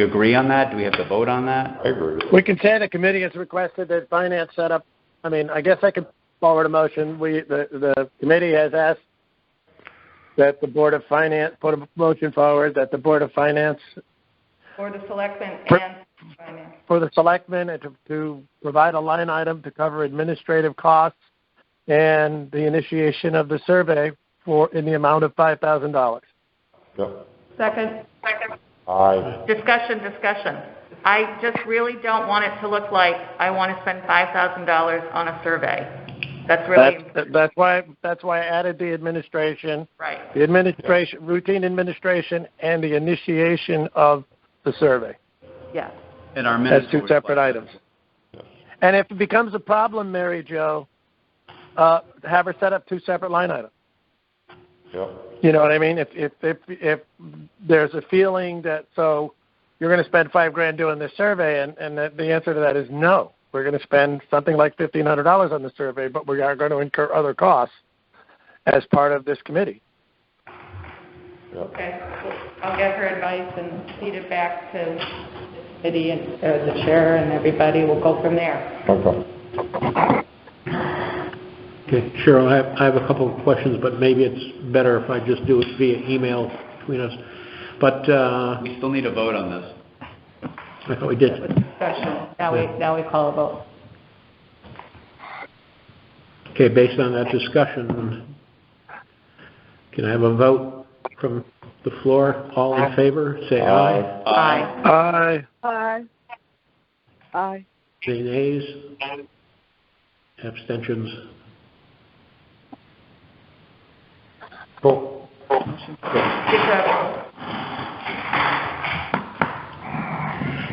agree on that? Do we have to vote on that? I agree with We can say the committee has requested that finance set up, I guess I could forward a motion. The committee has asked that the Board of Finance put a motion forward, that the Board of Finance, For the selectmen and finance. for the selectmen, and to provide a line item to cover administrative costs and the initiation of the survey in the amount of $5,000. Yep. Second. Aye. Discussion. I just really don't want it to look like I want to spend $5,000 on a survey. That's really That's why I added the administration. right. The administration, routine administration, and the initiation of the survey. Yes. And our minutes As two will separate reflect items. And if it becomes a problem, Mary Jo, have her set up two separate line items. Yep. You know what I mean? If there's a feeling that, so you're going to spend $5,000 doing this survey, and the answer to that is no. We're going to spend something like $1,500 on the survey, but we are going to incur other costs as part of this committee. Yep. Okay. I'll get her advice and feed it back to the committee and the chair and everybody. We'll go from there. Okay. Okay, Cheryl, I have a couple of questions, but maybe it's better if I just do it via email between us. But We still need a vote on this. I thought we did. Discussion. Now we call a vote. Okay, based on that discussion, can I have a vote from the floor? All in favor, say aye. Aye. Aye. Aye. Any nays? Abstentions? Cool.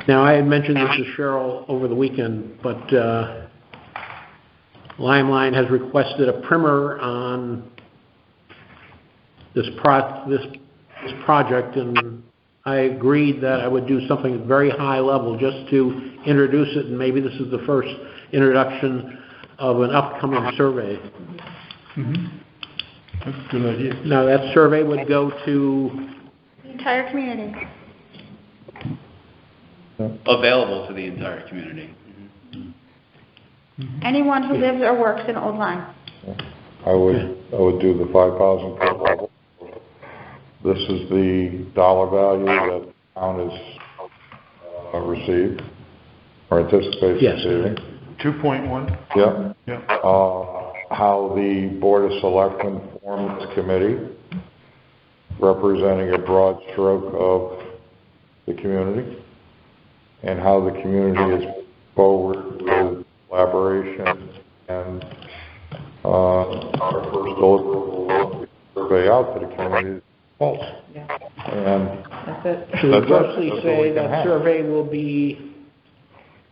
Now, I had mentioned this to Cheryl over the weekend, but Limeline has requested a primer on this project, and I agreed that I would do something very high level just to introduce it, and maybe this is the first introduction of an upcoming survey. Mm-hmm. That's a good idea. Now, that survey would go to, The entire community. Available to the entire community. Anyone who lives or works in Old Lyme. I would do the 5,000 per level. this is the dollar value that the town has received, or anticipates receiving. 2.1? Yeah. Yeah. How the Board of Selectmen formed this committee, representing a broad stroke of the community, and how the community is forward with collaboration and our first deliverable survey out to the community. False. And That's it. Should we That's roughly what say we can that have. survey will be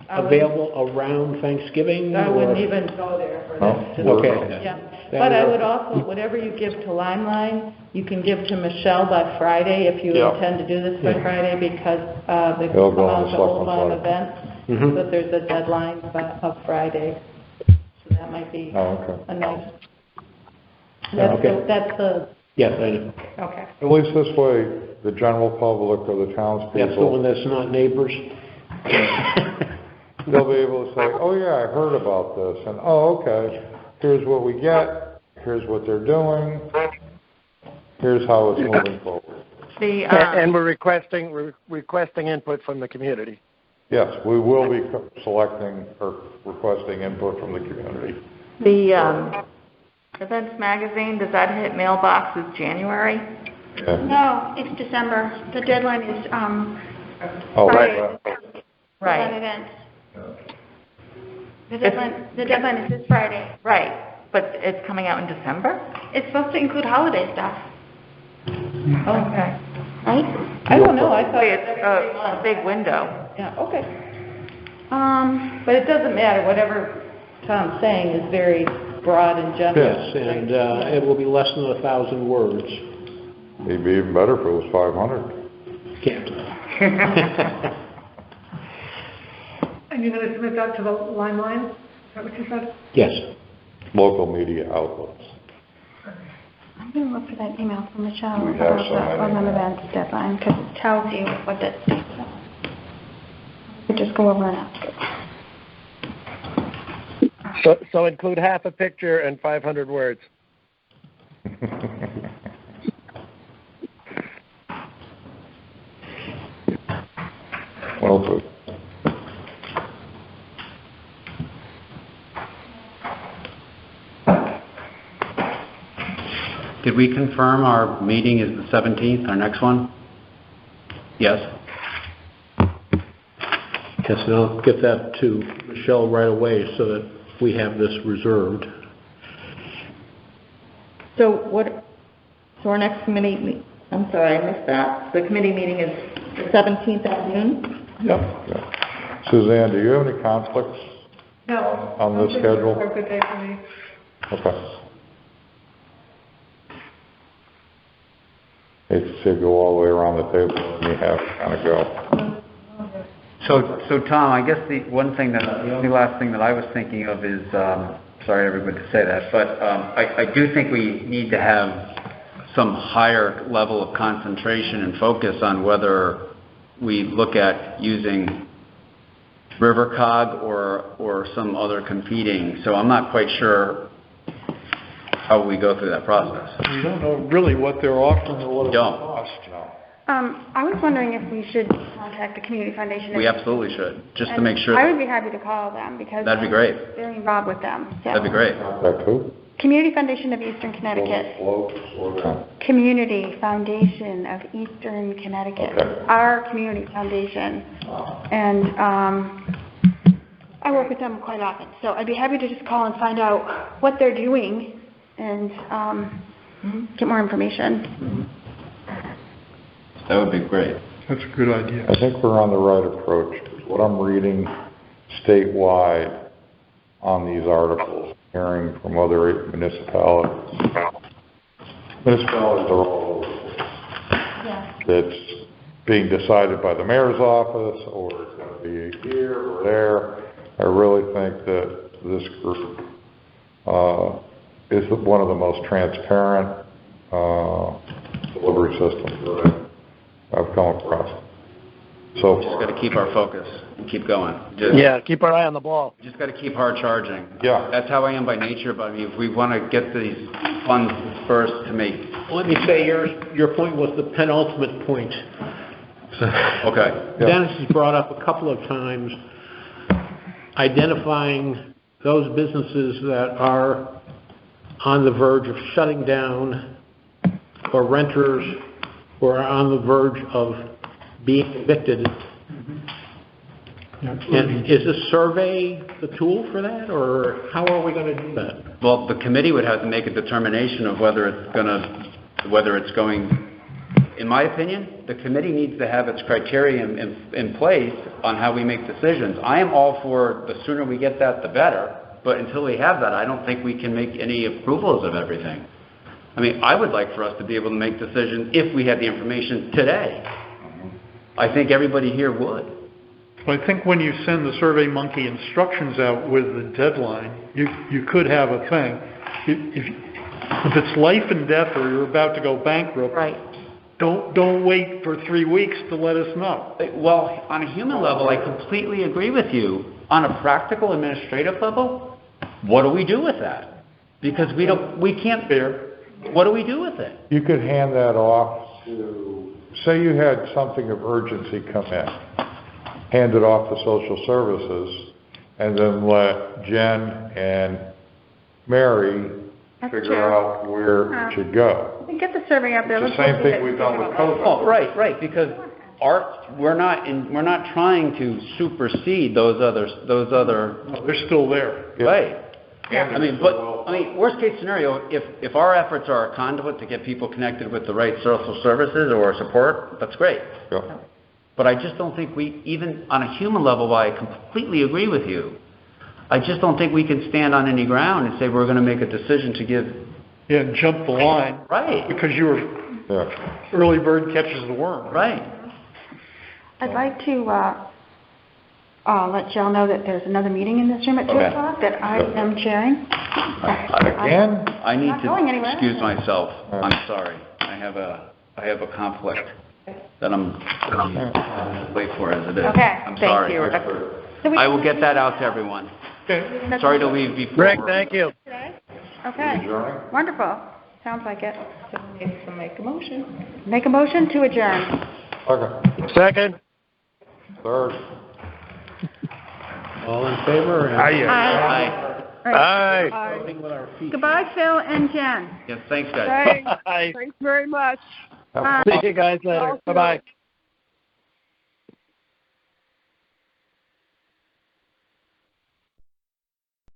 available around Thanksgiving? I or- wouldn't even go there for No, this. Okay. Yeah, Then but I we're- would also, whatever you give to Limeline, you can give to Michelle by Friday if you Yeah. intend to do this by Yeah. Friday, because they It'll come go on out the to Old selectmen's Lyme website. events, Mhm. but there's a deadline of Friday. So that might be Oh, okay. a nice, Okay. that's the, Yes, I know. okay. At least this way, the general public or the That's the townspeople, one that's not neighbors. they'll be able to say, oh yeah, I heard about this, and oh, okay, here's what we get, here's what they're doing, here's how it's moving forward. The, And we're requesting input from the community. Yes, we will be selecting or requesting input from the community. the Events Magazine, does that hit mailboxes January? Yeah. No, it's December. The deadline is, Oh, Friday. right. Right. Events. The deadline is this Friday. Right, but it's coming out in December? It's supposed to include holiday stuff, Okay. right? I don't know, I thought It's a big window. Yeah, okay. Um, But it doesn't matter, whatever Tom's saying is very broad and general. Yes, and it will be less than 1,000 words. It'd be even better if it was 500. Can't. And you're gonna submit that to the Limeliine? Is that what you said? Yes. Local media outlets. I'm gonna look for that email from Michelle We have about so the many. Orland events deadline, because it tells you what that, so. Just go over and ask it. So include half a picture and 500 words. Well put. Did we confirm our meeting is the 17th, our next one? Yes? Yes, and I'll get that to Michelle right away so that we have this reserved. So our next committee, I'm sorry, I missed that. The committee meeting is the 17th of June? Yep. Yeah. Suzanne, do you have any conflicts No. on this schedule? A good day for me. Okay. Hate to see it go all the way around the table and you have to kind of go. So Tom, I guess the only last thing that I was thinking of is, sorry everybody to say that, but I do think we need to have some higher level of concentration and focus on whether we look at using RiverCog or some other competing. So I'm not quite sure how we go through that process. We don't know really what they're offering or what it Don't. costs. I was wondering if we should contact the Community Foundation. We absolutely should, just to And make sure. I would be happy to call them, because That'd be great. I'm very involved with them, so. That'd be great. That who? Community Foundation of Eastern Connecticut. Slow down. Community Foundation of Eastern Connecticut, Okay. our community foundation. And I work with them quite often, so I'd be happy to just call and find out what they're doing and get more information. That would be great. That's a good idea. I think we're on the right approach. What I'm reading statewide on these articles, hearing from other municipalities. Municipalities are all over. Yeah. That's being decided by the mayor's office, or it's going to be here or there. I really think that this group is one of the most transparent delivery systems that I've come across. so Just far. gotta keep our focus and keep going. Yeah, keep our eye on the ball. Just gotta keep hard charging. Yeah. That's how I am by nature, but I mean, if we wanna get these funds dispersed to make. Let me say, your point was the penultimate point. Okay. Yeah. Dennis has brought up a couple of times identifying those businesses that are on the verge of shutting down, or renters who are on the verge of being evicted. And is this survey the tool for that, or how are we going to do that? Well, the committee would have to make a determination of whether it's going, in my opinion, the committee needs to have its criteria in place on how we make decisions. I am all for the sooner we get that, the better, but until we have that, I don't think we can make any approvals of everything. I mean, I would like for us to be able to make decisions if we had the information today. I think everybody here would. I think when you send the Survey Monkey instructions out with the deadline, you could have a thing. If it's life and death or you're about to go bankrupt, Right. don't wait for 3 weeks to let us know. Well, on a human level, I completely agree with you. On a practical administrative level, what do we do with that? Because we can't. What do we do with it? You could hand that off to, say you had something of urgency come in, hand it off to social services, and then let Jen and Mary That's figure true. out where it should go. We get the survey out there. It's the same thing we've done with COVID. Oh, right, because we're not trying to supersede those other. No, they're still there. Right. I mean, worst case scenario, if our efforts are a conduit to get people connected with the right social services or support, that's great. Yeah. But I just don't think even on a human level, while I completely agree with you, I just don't think we can stand on any ground and say we're going to make a decision to give. Yeah, and jump the line. Right. Because you were early bird catches the worm. Right. I'd like to let y'all know that there's another meeting in this room at 2 o'clock that I am chairing. Again? I need Not going to anywhere. excuse myself. I'm sorry. I have a conflict that I'm late for as it is. Okay. I'm Thank sorry. you. I will get that out to everyone. Okay. Sorry to leave before. Rick, thank you. Okay, wonderful. Sounds like it. So make a motion. Make a motion to adjourn. Okay. Second. Third. All in favor? Aye. Aye. Voting with our feet. Goodbye, Phil and Jen. Yes, thanks, guys. Thanks very much. See you guys later. Bye-bye.